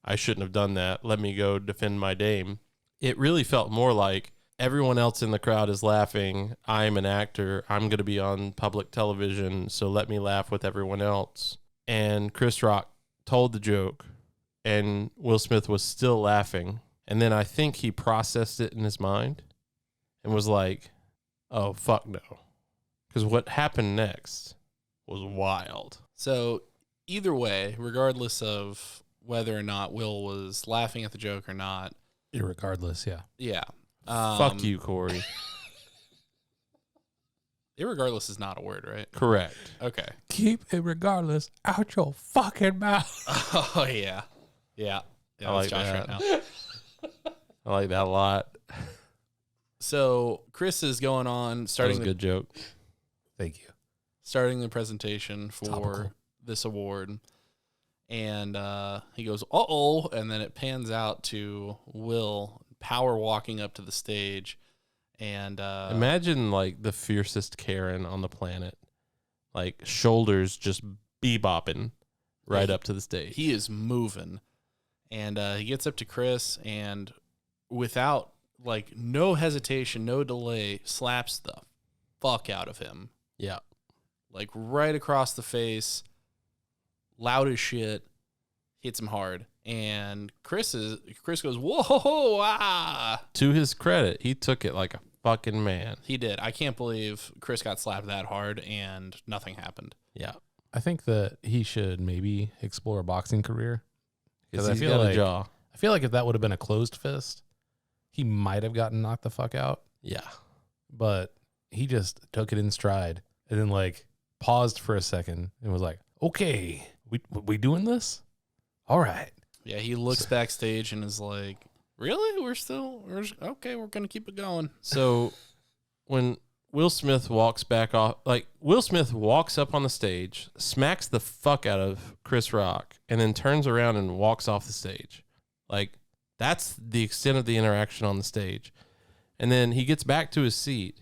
I shouldn't have done that. Let me go defend my dame. It really felt more like everyone else in the crowd is laughing. I'm an actor. I'm going to be on public television, so let me laugh with everyone else. And Chris Rock told the joke, and Will Smith was still laughing. And then I think he processed it in his mind and was like, oh, fuck no. Because what happened next was wild. So either way, regardless of whether or not Will was laughing at the joke or not. Irregardless, yeah. Yeah. Fuck you, Cory. Irregardless is not a word, right? Correct. Okay. Keep irregardless out your fucking mouth. Oh, yeah. Yeah. Yeah, I like Josh that. right now. I like that a lot. So Chris is going on, That was starting a good joke. Thank you. starting the presentation for Topical. this award. And he goes, uh-oh, and then it pans out to Will power walking up to the stage. And Imagine like the fiercest Karen on the planet, like shoulders just bebopping right up to the stage. he is moving. And he gets up to Chris and without, like, no hesitation, no delay, slaps the fuck out of him. Yeah. Like, right across the face, loud as shit, hits him hard. And Chris goes, whoa, ah. To his credit, he took it like a fucking man. He did. I can't believe Chris got slapped that hard and nothing happened. Yeah. I think that he should maybe explore a boxing career. Because I he's feel got like- a jaw. I feel like if that would have been a closed fist, he might have gotten knocked the fuck out. Yeah. But he just took it in stride and then like paused for a second and was like, okay, we doing this? All right. Yeah, he looks backstage and is like, really? Okay, we're going to keep it going. So when Will Smith walks back off, like Will Smith walks up on the stage, smacks the fuck out of Chris Rock, and then turns around and walks off the stage. Like, that's the extent of the interaction on the stage. And then he gets back to his seat,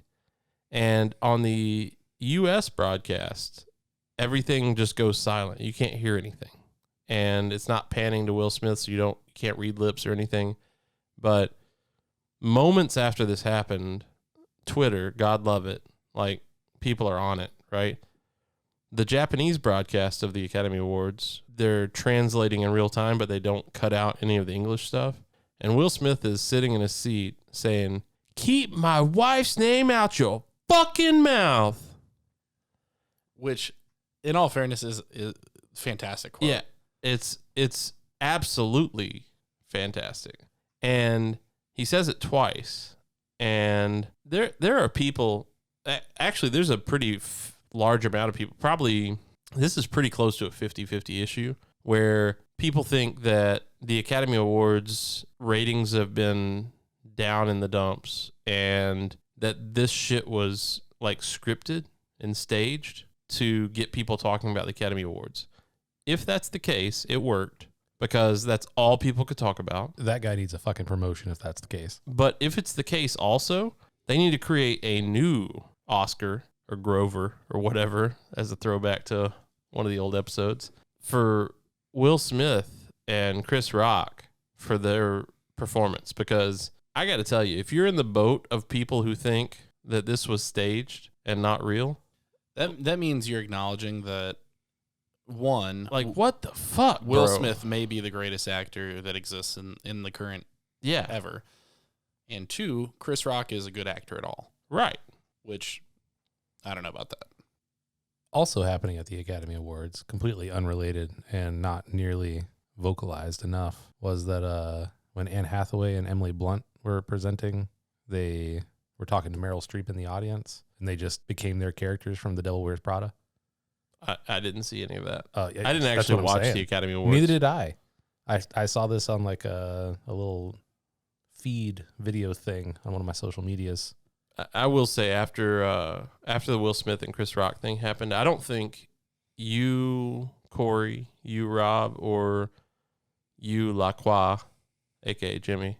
and on the U.S. broadcast, everything just goes silent. You can't hear anything. And it's not panning to Will Smith, so you can't read lips or anything. But moments after this happened, Twitter, God love it, like people are on it, right? The Japanese broadcast of the Academy Awards, they're translating in real time, but they don't cut out any of the English stuff. And Will Smith is sitting in his seat saying, "Keep my wife's name out your fucking mouth." Which, in all fairness, is fantastic quote. Yeah, it's absolutely fantastic. And he says it twice. And there are people, actually there's a pretty large amount of people, probably this is pretty close to a 50-50 issue, where people think that the Academy Awards ratings have been down in the dumps and that this shit was like scripted and staged to get people talking about the Academy Awards. If that's the case, it worked because that's all people could talk about. That guy needs a fucking promotion if that's the case. But if it's the case also, they need to create a new Oscar or Grover or whatever as a throwback to one of the old episodes for Will Smith and Chris Rock for their performance. Because I got to tell you, if you're in the boat of people who think that this was staged and not real, That means you're acknowledging that, one, like, what the fuck, Will bro? Smith may be the greatest actor that exists in the current Yeah, ever. And two, Chris Rock is a good actor at all, right. which I don't know about that. Also happening at the Academy Awards, completely unrelated and not nearly vocalized enough, was that when Anne Hathaway and Emily Blunt were presenting, they were talking to Meryl Streep in the audience, and they just became their characters from The Devil Wears Prada. I didn't see any of that. Yeah, I didn't that's actually what I'm watch saying. the Academy Awards. Neither did I. I saw this on like a little feed video thing on one of my social medias. I will say after the Will Smith and Chris Rock thing happened, I don't think you, Cory, you, Rob, or you, Lacroix, aka Jimmy,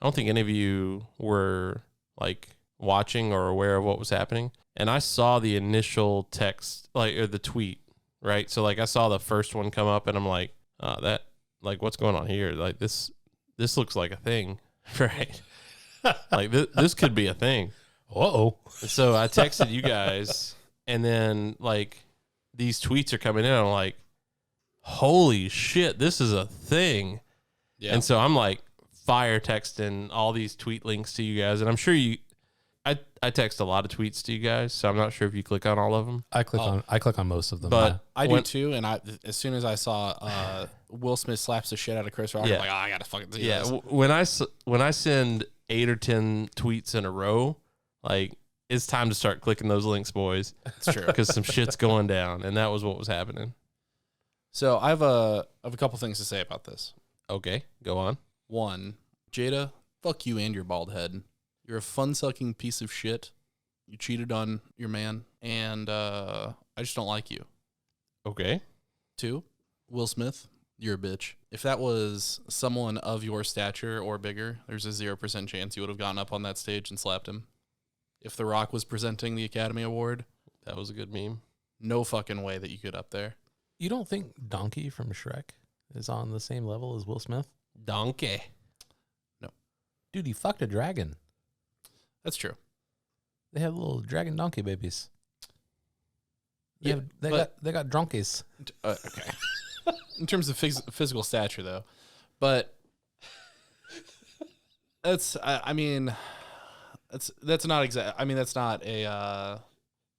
I don't think any of you were like watching or aware of what was happening. And I saw the initial text, like, or the tweet, right? So like I saw the first one come up and I'm like, that like, what's going on here? Like, this looks like a thing, right? Like, this could be a thing. Uh-oh. So I texted you guys, and then, like, these tweets are coming in. I'm like, holy shit, this is a thing. Yeah. And so I'm, like, fire texting all these tweet links to you guys. And I'm sure I text a lot of tweets to you guys, so I'm not sure if you click on all of them. I click on most of them. But I do too, and as soon as I saw Will Smith slaps the shit out of Chris Rock, Yeah. I'm like, I gotta fucking see Yeah, this. when I send 8 or 10 tweets in a row, like, it's time to start clicking those links, boys, It's true. because some shit's going down, and that was what was happening. So I have a couple things to say about this. Okay, go on. One, Jada, fuck you and your bald head. You're a fun-sucking piece of shit. You cheated on your man, and I just don't like you. Okay. Two, Will Smith, you're a bitch. If that was someone of your stature or bigger, there's a 0% chance you would have gotten up on that stage and slapped him. If The Rock was presenting the Academy Award, That was a good meme. no fucking way that you get up there. You don't think Donkey from Shrek is on the same level as Will Smith? Donkey. Dude, he fucked a dragon. That's true. They have little dragon donkey babies. They Yeah, got donkeys. Okay. In terms of physical stature, though, but that's that's not exact. I mean, that's not a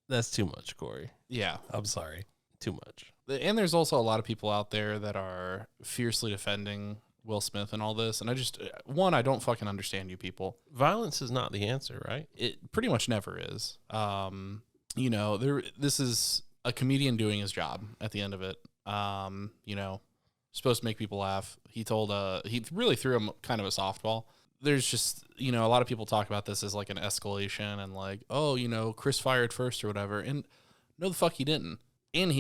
That's too much, Corey. yeah. I'm sorry. Too much. And there's also a lot of people out there that are fiercely defending Will Smith and all this, and I don't fucking understand you people. Violence is not the answer, right? It pretty much never is. This is a comedian doing his job at the end of it. Supposed to make people laugh. He really threw him kind of a softball. There's just, a lot of people talk about this as like an escalation and like, oh, Chris fired first or whatever. And no, the fuck he didn't. And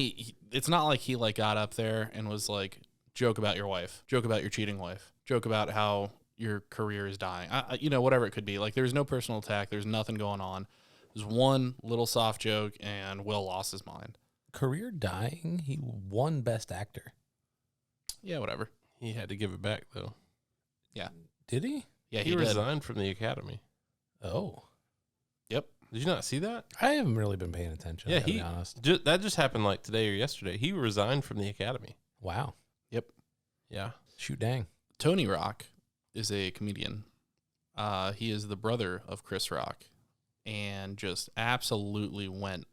it's not like he like got up there and was like, joke about your wife, joke about your cheating wife, joke about how your career is dying. Whatever it could be. Like, there's no personal attack. There's nothing going on. There's one little soft joke, and Will lost his mind. Career dying? He won Best Actor. Yeah, whatever. He had to give it back, though. Yeah. Did he? Yeah, He he did. resigned from the Academy. Oh. Yep. Did you not see that? I haven't really been paying attention, Yeah, to be honest. That just happened like today or yesterday. He resigned from the Academy. Wow. Yeah. Shoot dang. Tony Rock is a comedian. He is the brother of Chris Rock, and just absolutely went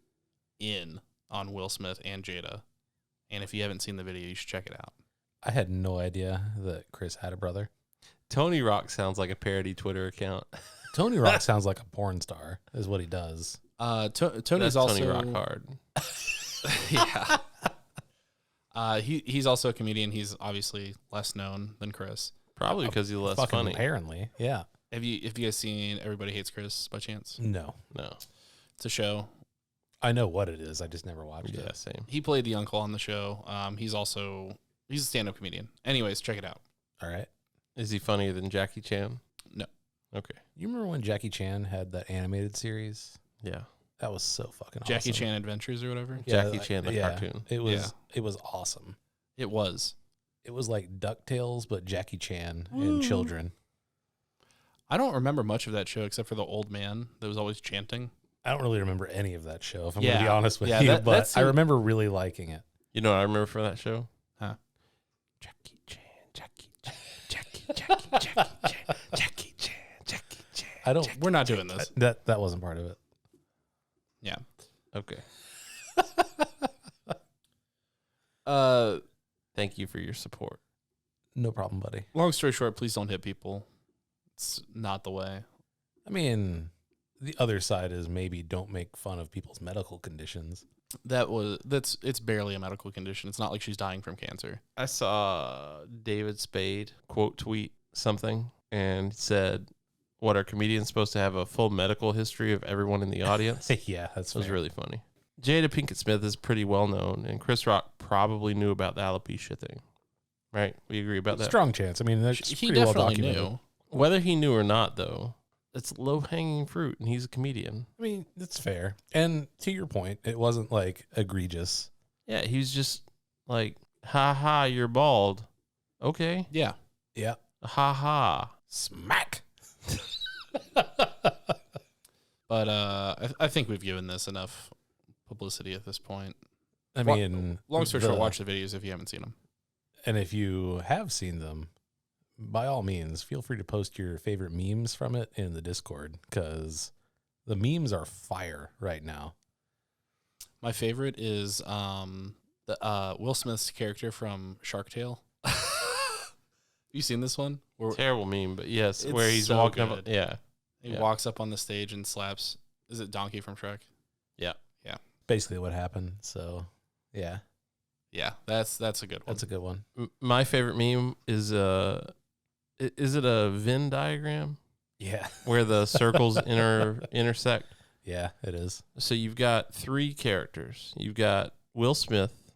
in on Will Smith and Jada. And if you haven't seen the video, you should check it out. I had no idea that Chris had a brother. Tony Rock sounds like a parody Twitter account. Tony Rock sounds like a porn star, is what he does. Tony's That's also Tony Rock hard. Yeah. He's also a comedian. He's obviously less known than Chris. Probably because he's less Fucking funny. apparently. Yeah. Have you guys seen Everybody Hates Chris by chance? No. No. It's a show. I know what it is. I just never watched Yeah, it. same. He played the uncle on the show. He's a stand-up comedian. Anyways, check it out. All right. Is he funnier than Jackie Chan? No. Okay. You remember when Jackie Chan had that animated series? Yeah. That was so fucking Jackie awesome. Chan Adventures or whatever. Jackie Chan, the cartoon. It was awesome. It was. It was like DuckTales, but Jackie Chan and children. I don't remember much of that show except for the old man that was always chanting. I don't really remember any of that show, if I'm going Yeah. to be honest with Yeah, you, that but I seemed- remember really liking it. You know what I remember from that show? Huh? Jackie Chan, Jackie Chan, Jackie, Jackie, Jackie Chan, Jackie Chan, Jackie Chan. I don't. We're not doing this. That wasn't part of it. Yeah. Okay. Thank you for your support. No problem, buddy. Long story short, please don't hit people. It's not the way. I mean, the other side is maybe don't make fun of people's medical conditions. It's barely a medical condition. It's not like she's dying from cancer. I saw David Spade quote tweet something and said, "What, are comedians supposed to have a full medical history of everyone in the audience?" Yeah, that's It was fair. really funny. Jada Pinkett Smith is pretty well known, and Chris Rock probably knew about the alopecia thing. Right? We agree about that? Strong chance. I mean, that's He pretty well definitely documented. knew. Whether he knew or not, though, it's low-hanging fruit, and he's a comedian. I mean, that's fair. And to your point, it wasn't like egregious. Yeah, he was just like, ha ha, you're bald. Okay. Yeah. Yeah. Ha ha. Smack. But I think we've given this enough publicity at this point. I mean, Long story short, watch the videos if you haven't seen them. And if you have seen them, by all means, feel free to post your favorite memes from it in the Discord, because the memes are fire right now. My favorite is the Will Smith's character from Shark Tale. You seen this one? Terrible meme, but yes, It's where he's so walking up. good. Yeah. He walks up on the stage and slaps. Is it Donkey from Shrek? Yeah. Yeah. Basically what happened. So, yeah. Yeah, that's a good one. That's a good one. My favorite meme is it a Venn diagram Yeah. where the circles intersect? Yeah, it is. So you've got 3 characters. You've got Will Smith,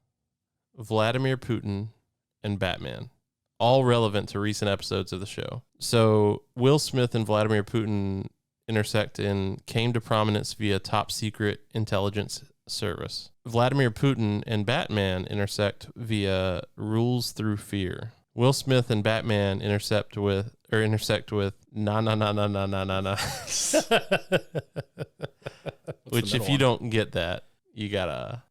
Vladimir Putin, and Batman, all relevant to recent episodes of the show. So Will Smith and Vladimir Putin intersect and came to prominence via top secret intelligence service. Vladimir Putin and Batman intersect via rules through fear. Will Smith and Batman intersect with na na na na na na na na. Which, if you don't get that, you gotta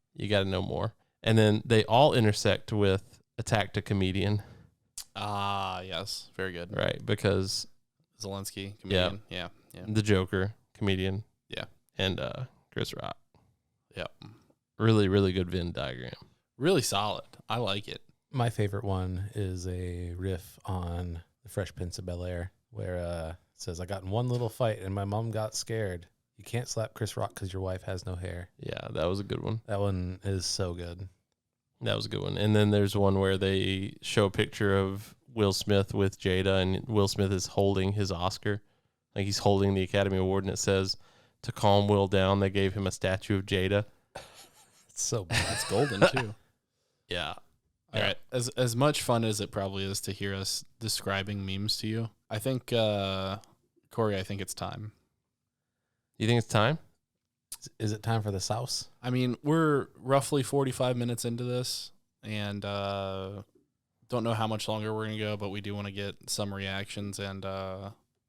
know more. And then they all intersect with attacked a comedian. Ah, yes, very good. Right, because Zelensky, comedian. Yeah. the Joker, comedian. Yeah. And Chris Rock. Yeah. Really, really good Venn diagram. Really solid. I like it. My favorite one is a riff on the Fresh Prince of Bel-Air, where it says, I got in one little fight and my mom got scared. You can't slap Chris Rock because your wife has no hair. Yeah, that was a good one. That one is so good. That was a good one. And then there's one where they show a picture of Will Smith with Jada, and Will Smith is holding his Oscar. Like, he's holding the Academy Award, and it says, to calm Will down, they gave him a statue of Jada. It's so bad. It's golden, too. Yeah. All right. As much fun as it probably is to hear us describing memes to you, I think, Corey, I think it's time. You think it's time? Is it time for the sauce? I mean, we're roughly 45 minutes into this, and don't know how much longer we're going to go, but we do want to get some reactions, and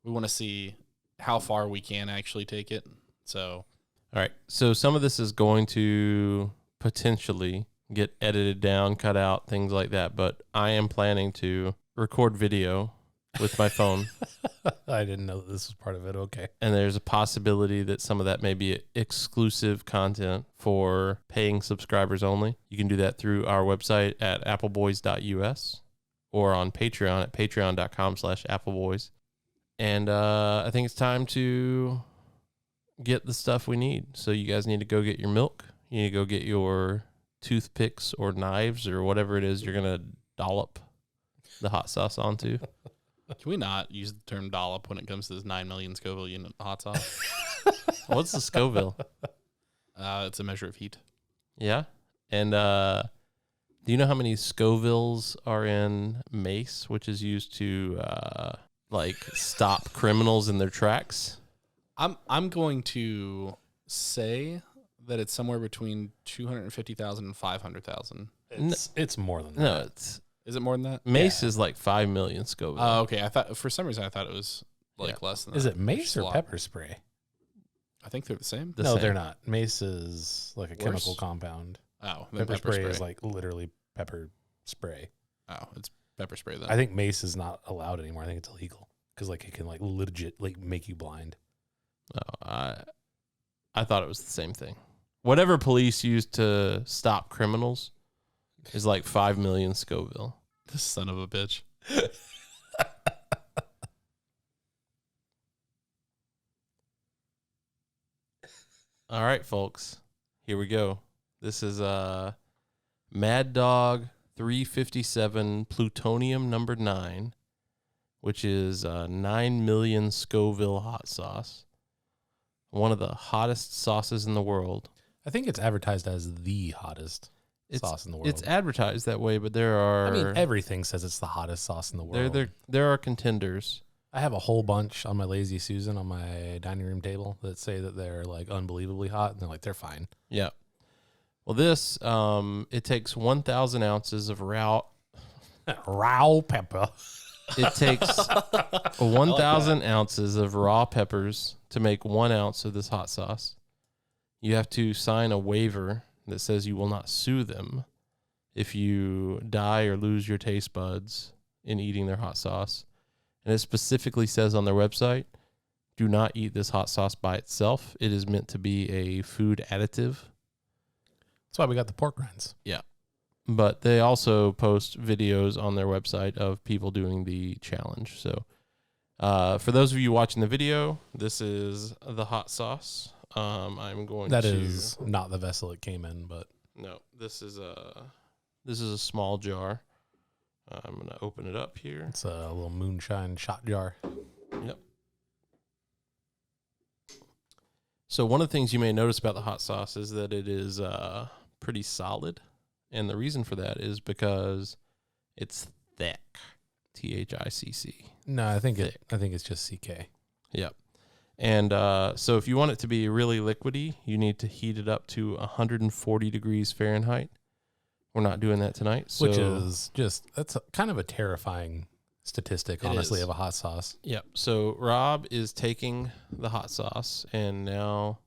we want to see how far we can actually take it. So, all right. So some of this is going to potentially get edited down, cut out, things like that, but I am planning to record video with my phone. I didn't know that this was part of it. Okay. And there's a possibility that some of that may be exclusive content for paying subscribers only. You can do that through our website at appleboys.us or on Patreon at patreon.com/appleboys. And I think it's time to get the stuff we need. So you guys need to go get your milk. You need to go get your toothpicks or knives or whatever it is you're going to dollop the hot sauce onto. can we not use the term dollop when it comes to this 9 million Scoville unit hot sauce? What's the Scoville? It's a measure of heat. Yeah. And do you know how many Scovilles are in mace, which is used to stop criminals in their tracks? I'm going to say that it's somewhere between 250,000 and 500,000. It's more than that. No, it's Is it more than that? mace is like 5 million Scoville. Oh, okay. I thought for some reason I thought it was less than that. Is it which mace is a or lot. pepper spray? I think they're the same. The No, same. they're not. Mace is like a chemical Worse? compound. Oh, then Pepper spray is like literally pepper spray. oh, it's pepper spray then. I think mace is not allowed anymore. I think it's illegal because like it can like legit like make you blind. Oh, I thought it was the same thing. Whatever police use to stop criminals is like 5 million Scoville. This son of a bitch. All right, folks. Here we go. This is Mad Dog 357 Plutonium No. 9, which is 9 million Scoville hot sauce. One of the hottest sauces in the world. I think it's advertised as the hottest sauce in the world. It's advertised that way, but there are... I mean, everything says it's the hottest sauce in the world. There are contenders. I have a whole bunch on my Lazy Susan on my dining room table that say that they're like unbelievably hot, and they're like, they're fine. Yeah. Well, this, it takes 1,000 ounces of raw Raw pepper. It takes 1,000 ounces of raw peppers to make 1 ounce of this hot sauce. You have to sign a waiver that says you will not sue them if you die or lose your taste buds in eating their hot sauce. And it specifically says on their website, do not eat this hot sauce by itself. It is meant to be a food additive. That's why we got the pork rinds. Yeah. But they also post videos on their website of people doing the challenge. So for those of you watching the video, this is the hot sauce. I'm going That to... is not the vessel it came in, but... No, this is a small jar. I'm going to open it up here. It's a little moonshine shot jar. Yep. So one of the things you may notice about the hot sauce is that it is pretty solid. And the reason for that is because it's thick. THICC. No, I think it's just CK. Yep. And so if you want it to be really liquidy, you need to heat it up to 140 degrees Fahrenheit. We're not doing that tonight. So, Which is just, that's kind of a terrifying statistic, honestly, is. of a hot sauce. Yep. So Rob is taking the hot sauce and now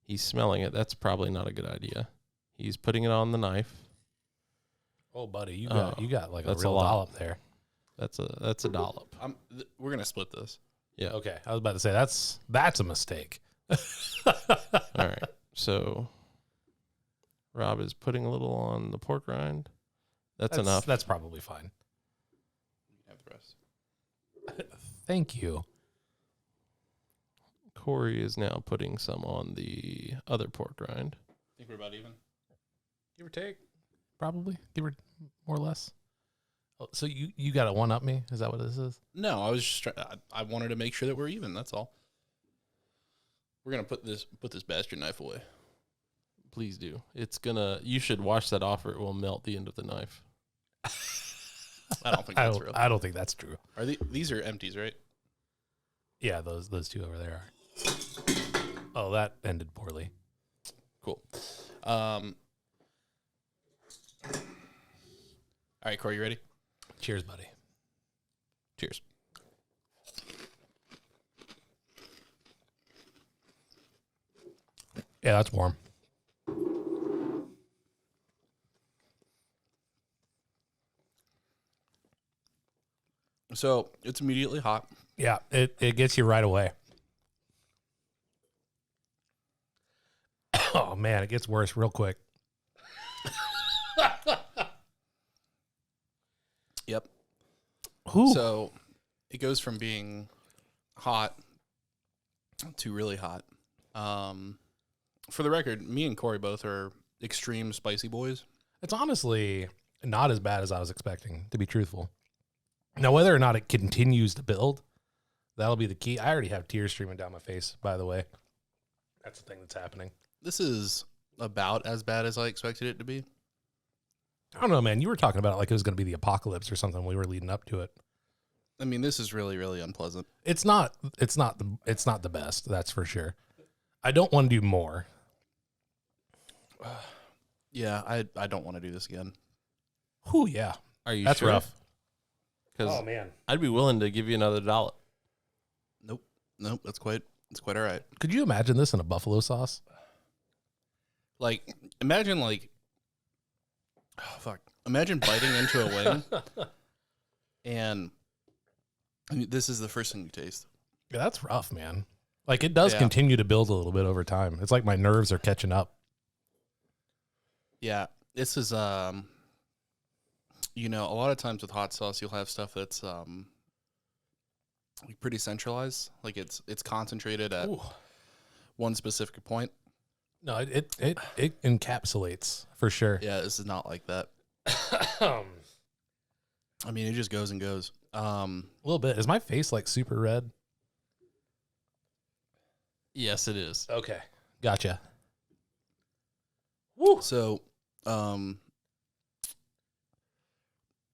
he's smelling it. That's probably not a good idea. He's putting it on the knife. Oh, buddy, you got like a that's real a lot. dollop there. That's a dollop. We're gonna split this. Yeah. Okay, I was about to say that's a mistake. All right. So Rob is putting a little on the pork rind. That's enough. That's probably fine. You can have the rest. Thank you. Cory is now putting some on the other pork rind. I think we're about even. Give or take, probably. Give or more or less. Oh, so you got to one up me? Is that what this is? No, I was just I wanted to make sure that we're even. That's all. We're gonna put this bastard knife away. Please do. You should wash that off or it will melt the end of the knife. I don't think that's real. I don't think that's true. Are these are empties, right? Yeah, those two over there are. Oh, that ended poorly. Cool. All right, Cory, you ready? Cheers, buddy. Cheers. Yeah, that's warm. So it's immediately hot. Yeah, it gets you right away. Oh, man, it gets worse real quick. Yep. Ooh. So it goes from being hot to really hot. For the record, me and Cory both are extreme spicy boys. It's honestly not as bad as I was expecting, to be truthful. Now, whether or not it continues to build, that'll be the key. I already have tears streaming down my face, by the way. That's the thing that's happening. This is about as bad as I expected it to be. I don't know, man. You were talking about it like it was going to be the apocalypse or something. We were leading up to it. I mean, this is really, really unpleasant. It's not the best. That's for sure. I don't want to do more. Yeah, I don't want to do this again. Whew, yeah. Are you That's sure? rough. Because man. I'd be willing to give you another dollop. Nope, that's quite all right. Could you imagine this in a buffalo sauce? Like, imagine imagine biting into a wing, and I mean, this is the first thing you taste. Yeah, that's rough, man. Like, it does Yeah. continue to build a little bit over time. It's like my nerves are catching up. Yeah, this is a lot of times with hot sauce, you'll have stuff that's like pretty centralized, like it's concentrated at one specific point. No, it encapsulates for sure. Yeah, this is not like that. I mean, it just goes and goes. A little bit. Is my face like super red? Yes, it is. Okay, gotcha. So,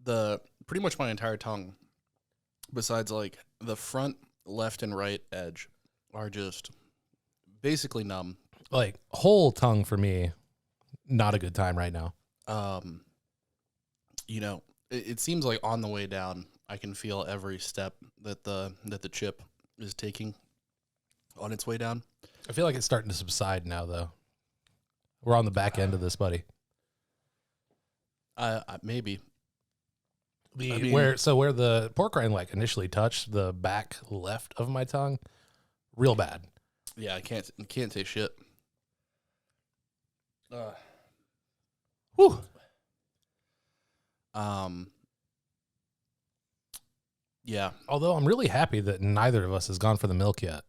the pretty much my entire tongue, besides like the front left and right edge, are just basically numb. Like whole tongue for me, not a good time right now. it seems like on the way down, I can feel every step that the chip is taking on its way down. I feel like it's starting to subside now, though. We're on the back end of this, buddy. Maybe. Where the pork rind like initially touched the back left of my tongue, real bad. Yeah, I can't taste shit. Whew. Yeah. Although I'm really happy that neither of us has gone for the milk yet.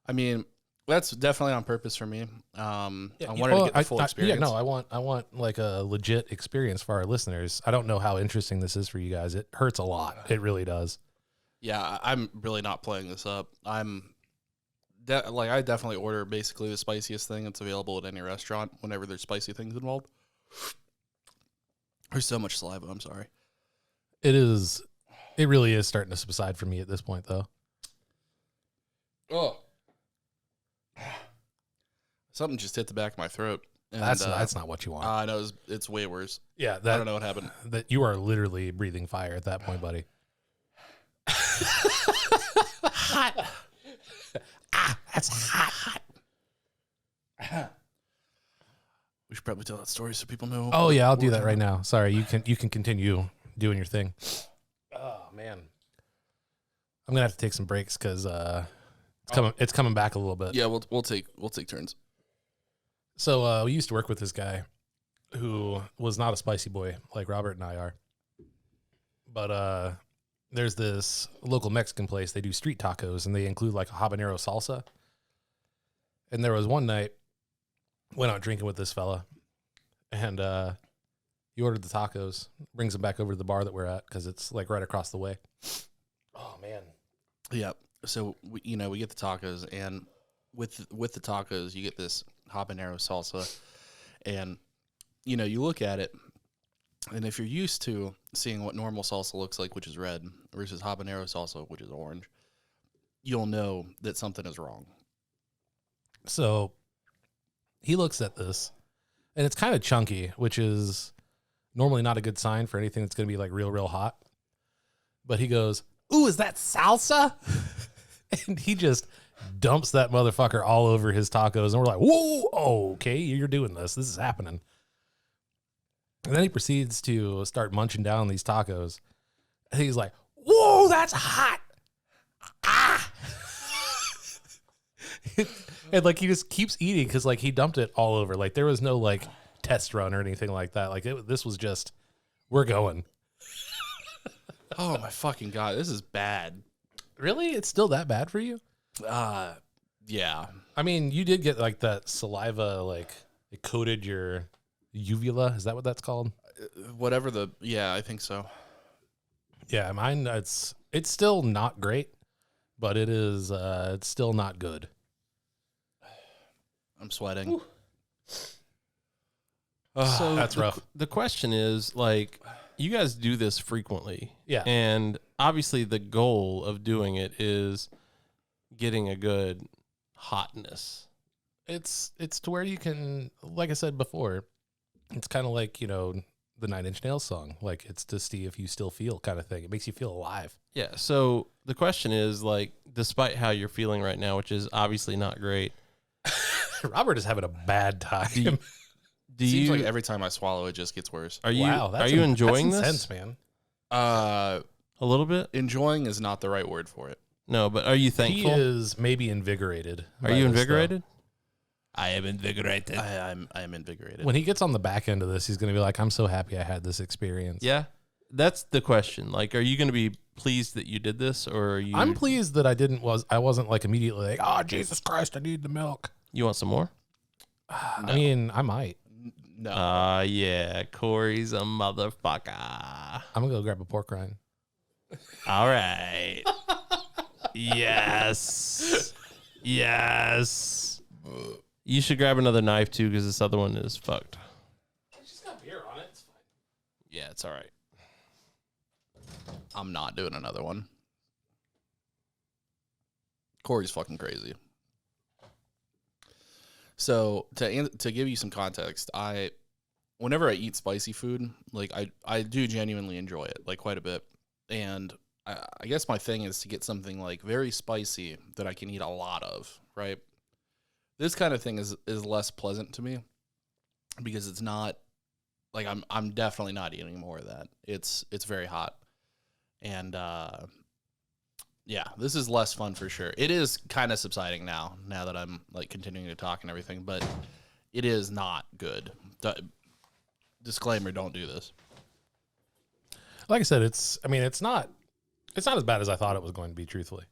I mean, that's definitely on purpose for me. I wanted to get the full experience. Yeah, no, I want like a legit experience for our listeners. I don't know how interesting this is for you guys. It hurts a lot. It really does. Yeah, I'm really not playing this up. I definitely order basically the spiciest thing that's available at any restaurant whenever there's spicy things involved. There's so much saliva. I'm sorry. It is. It really is starting to subside for me at this point, though. Oh. Something just hit the back of my throat. And, that's not what you want. I know it's way worse. Yeah, I don't know what happened. That you are literally breathing fire at that point, buddy. Hot. That's hot. We should probably tell that story so people know. Oh yeah, I'll do that right now. Sorry, you can continue doing your thing. Oh man, I'm gonna have to take some breaks because it's coming back a little bit. Yeah, we'll take turns. So we used to work with this guy who was not a spicy boy like Robert and I are. But there's this local Mexican place. They do street tacos, and they include like a habanero salsa. And there was one night, went out drinking with this fella, and he ordered the tacos, brings them back over to the bar that we're at because it's like right across the way. Oh, man. Yeah. So, we get the tacos, and with the tacos, you get this habanero salsa. And, you look at it, and if you're used to seeing what normal salsa looks like, which is red, versus habanero salsa, which is orange, you'll know that something is wrong. So he looks at this, and it's kind of chunky, which is normally not a good sign for anything that's going to be like real, real hot. But he goes, "Ooh, is that salsa?" And he just dumps that motherfucker all over his tacos. And we're like, "Whoa, okay, you're doing this. This is happening." And then he proceeds to start munching down these tacos. And he's like, "Whoa, that's hot. Ah." And like he just keeps eating because like he dumped it all over. Like there was no like test run or anything like that. Like this was just, we're going. Oh my fucking God, this is bad. Really? It's still that bad for you? Yeah. I mean, you did get like that saliva, like it coated your uvula. Is that what that's called? Yeah, I think so. Yeah, mine, it's still not great, but it's still not good. I'm sweating. So that's rough. The question is, like, you guys do this frequently. Yeah. And obviously the goal of doing it is getting a good hotness. It's to where you can, like I said before, it's kind of like, the 9 Inch Nails song. Like, it's to see if you still feel kind of thing. It makes you feel alive. Yeah. So the question is, like, despite how you're feeling right now, which is obviously not great, Robert is having a bad time. Seems like every time I swallow, it just gets worse. Are you enjoying that's this? intense, man. A little bit? Enjoying is not the right word for it. No, but are you thankful? He is maybe invigorated. Are you invigorated? I am invigorated. I am invigorated. When he gets on the back end of this, he's going to be like, "I'm so happy I had this experience." Yeah. That's the question. Like, are you going to be pleased that you did this, or are you? I'm pleased that I wasn't like immediately like, "Oh, Jesus Christ, I need the milk." You want some more? I mean, I might. No. Yeah. Corey's a motherfucker. I'm gonna go grab a pork rind. All right. Yes. Yes. You should grab another knife too, because this other one is fucked. It's just got beer on it. It's fine. Yeah, it's all right. I'm not doing another one. Corey's fucking crazy. So to give you some context, I whenever I eat spicy food, like I do genuinely enjoy it, like quite a bit. And I guess my thing is to get something like very spicy that I can eat a lot of, right? This kind of thing is less pleasant to me because it's not like I'm definitely not eating more of that. It's very hot. And yeah, this is less fun for sure. It is kind of subsiding now that I'm like continuing to talk and everything, but it is not good. Disclaimer, don't do this. Like I said, it's not as bad as I thought it was going to be, truthfully.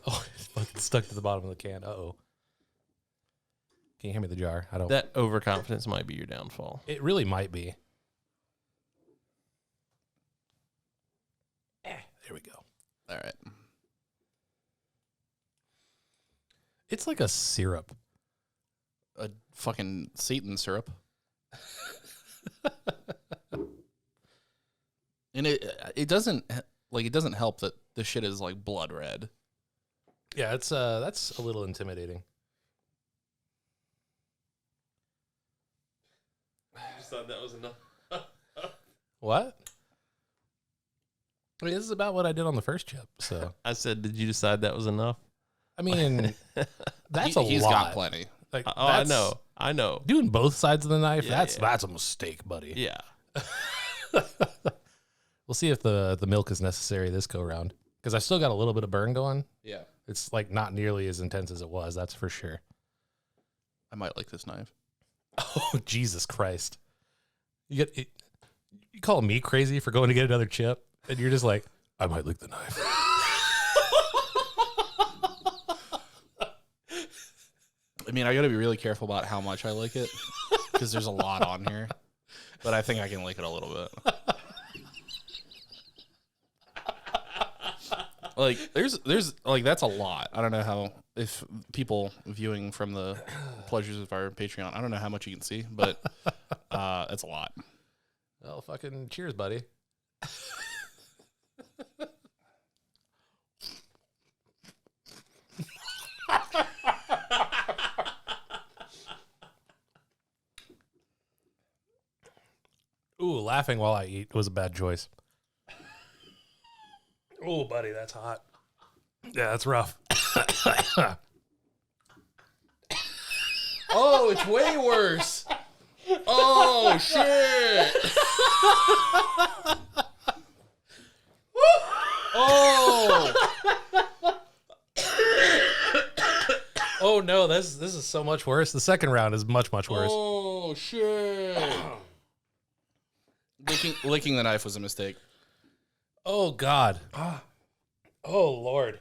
Oh, it's fucking stuck to the bottom of the can. Uh-oh. Can you hand me the jar? I don't. That overconfidence might be your downfall. It really might be. There we go. All right. It's like a syrup. A fucking Satan syrup. And it doesn't help that this shit is like blood red. Yeah, it's that's a little intimidating. I just thought that was enough. What? I mean, this is about what I did on the first chip. So I said, did you decide that was enough? I mean, that's He's a lot. got plenty. Like, I know. Doing both sides of the knife, Yeah, that's a mistake, buddy. Yeah. We'll see if the milk is necessary this go round, because I still got a little bit of burn going. Yeah. It's like not nearly as intense as it was. That's for sure. I might like this knife. Oh, Jesus Christ! You call me crazy for going to get another chip, and you're just like, I might lick the knife. I mean, I got to be really careful about how much I like it because there's a lot on here, but I think I can lick it a little bit. Like, there's like, that's a lot. I don't know how, if people viewing from the pleasures of our Patreon, I don't know how much you can see, but it's a lot. Well, fucking cheers, buddy. Ooh, laughing while I eat was a bad choice. Oh, buddy, that's hot. Yeah, that's rough. Oh, it's way worse. Oh, shit. Oh. Oh no, this is so much worse. The second round is much worse. Oh, shit. Licking the knife was a mistake. Oh God. Oh Lord.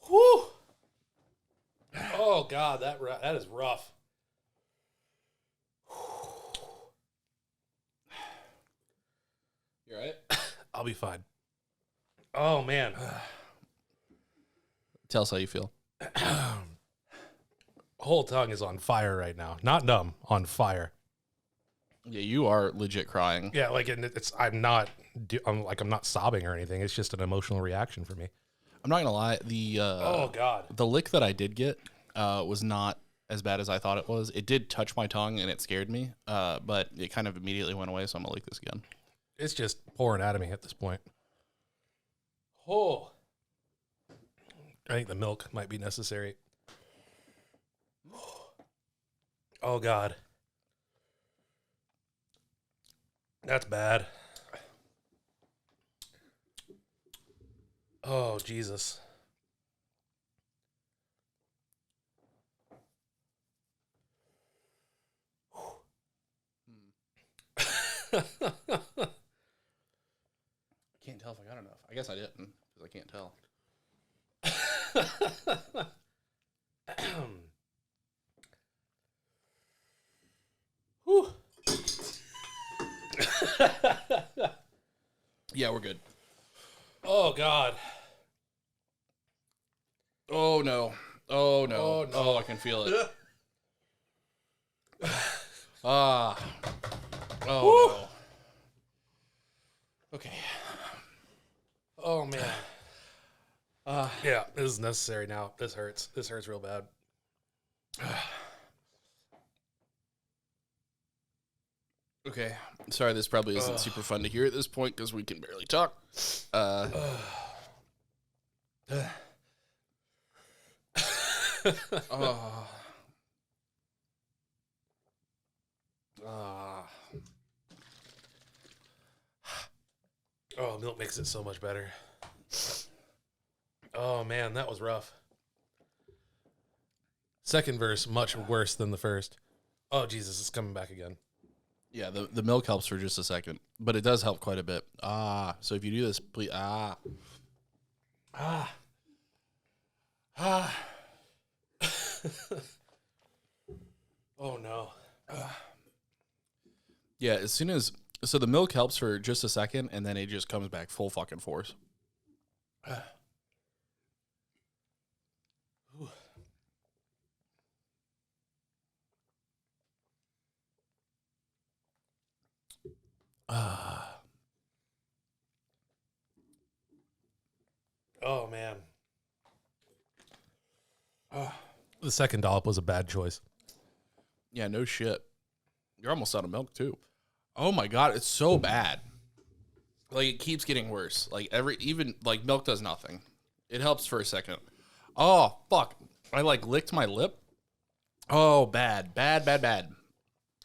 Whew. Oh God, that is rough. You all right? I'll be fine. Oh man. Tell us how you feel. Whole tongue is on fire right now. Not numb, on fire. Yeah, you are legit crying. Yeah, like I'm not sobbing or anything. It's just an emotional reaction for me. I'm not gonna lie. Oh God. The lick that I did get was not as bad as I thought it was. It did touch my tongue and it scared me, but it kind of immediately went away. So I'm gonna lick this again. It's just pouring out of me at this point. Oh. I think the milk might be necessary. Oh, God. That's bad. Oh, Jesus. I can't tell if I got enough. I guess I didn't because I can't tell. Whew. Yeah, we're good. Oh, God. Oh, no. Oh, no. Oh, no. Oh, I can feel it. Ah. Oh, no. Okay. Oh, man. Yeah, this is necessary now. This hurts. This hurts real bad. Okay. Sorry, this probably isn't super fun to hear at this point because we can barely talk. Oh, milk makes it so much better. Oh, man, that was rough. Second verse, much worse than the first. Oh, Jesus, it's coming back again. Yeah, the milk helps for just a second, but it does help quite a bit. So if you do this, please, Oh, no. Yeah, so the milk helps for just a second, and then it just comes back full fucking force. Oh, man. The second dollop was a bad choice. Yeah, no shit. You're almost out of milk too. Oh my god, it's so bad. Like it keeps getting worse. Like even milk does nothing. It helps for a second. Oh fuck. I licked my lip. Oh bad.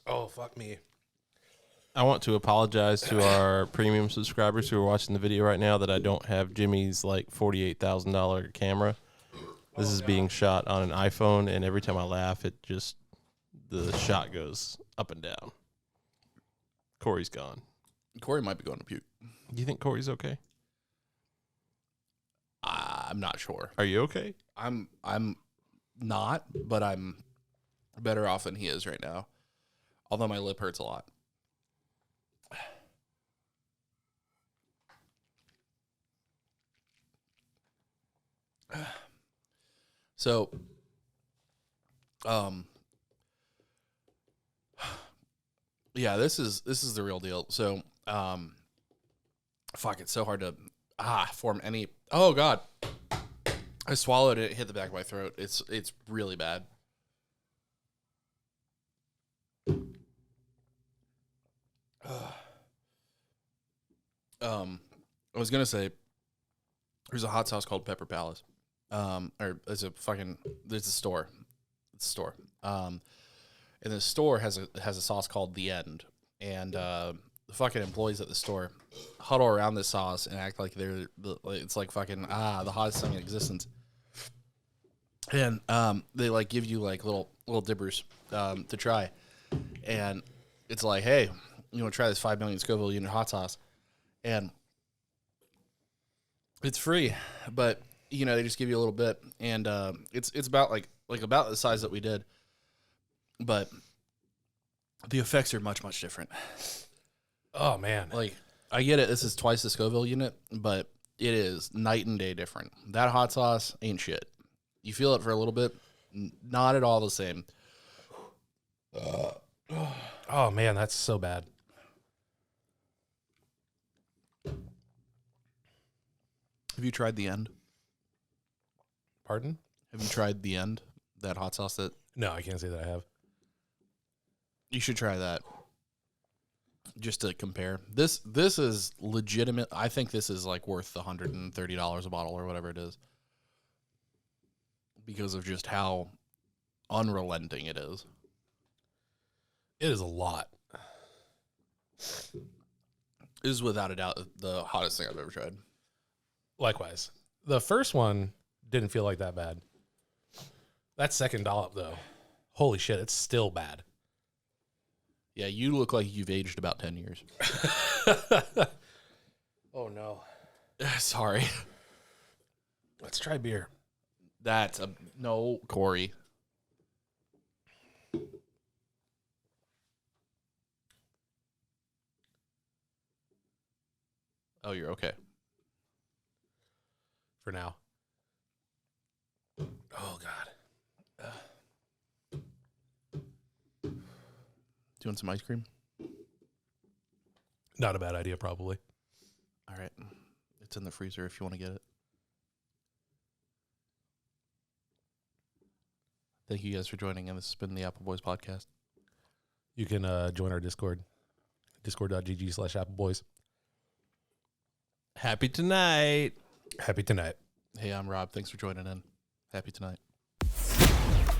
Oh, fuck me. I want to apologize to our premium subscribers who are watching the video right now that I don't have Jimmy's $48,000 camera. This is being shot on an iPhone, and every time I laugh, the shot goes up and down. Corey's gone. Cory might be going to puke. Do you think Corey's okay? I'm not sure. Are you okay? I'm not, but I'm better off than he is right now. Although my lip hurts a lot. So, yeah, this is the real deal. So, fuck, it's so hard to form any. Oh god, I swallowed it, hit the back of my throat. It's really bad. I was gonna say, there's a hot sauce called Pepper Palace. Or there's a store. It's a store. And the store has a sauce called The End. And the fucking employees at the store huddle around this sauce and act like it's like fucking the hottest thing in existence. And they give you little dippers to try. And it's like, hey, you want to try this 5 million Scoville unit hot sauce? And it's free, but they just give you a little bit, and it's about about the size that we did, but the effects are much different. Oh, man. I get it. This is twice the Scoville unit, but it is night and day different. That hot sauce ain't shit. You feel it for a little bit, not at all the same. Oh, man, that's so bad. Have you tried The End? Pardon? Have you tried The End? That hot sauce that... No, I can't say that I have. You should try that. Just to compare. This is legitimate. I think this is worth the $130 a bottle or whatever it is. Because of just how unrelenting it is. It is a lot. It is without a doubt the hottest thing I've ever tried. Likewise. The first one didn't feel like that bad. That second dollop, though, holy shit, it's still bad. Yeah, you look like you've aged about 10 years. Oh, no. Sorry. Let's try beer. That's no, Corey. Oh, you're okay. For now. Oh, God. Do you want some ice cream? Not a bad idea, probably. All right. It's in the freezer if you want to get it. Thank you guys for joining, and this has been the Appleboys podcast. You can join our Discord, discord.gg/Appleboys. Happy tonight. Happy tonight. Hey, I'm Rob. Thanks for joining in. Happy tonight.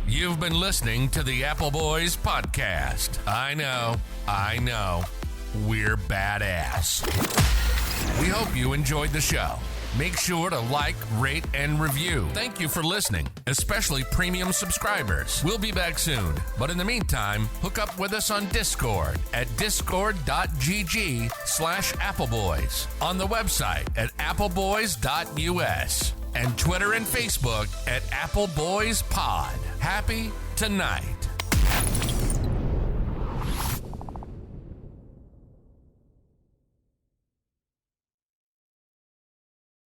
You've been listening to the Appleboys podcast. I know, we're badass. We hope you enjoyed the show. Make sure to like, rate, and review. Thank you for listening, especially premium subscribers. We'll be back soon, but in the meantime, hook up with us on Discord at discord.gg/Appleboys, on the website at appleboys.us, and Twitter and Facebook at Appleboys Pod. Happy tonight.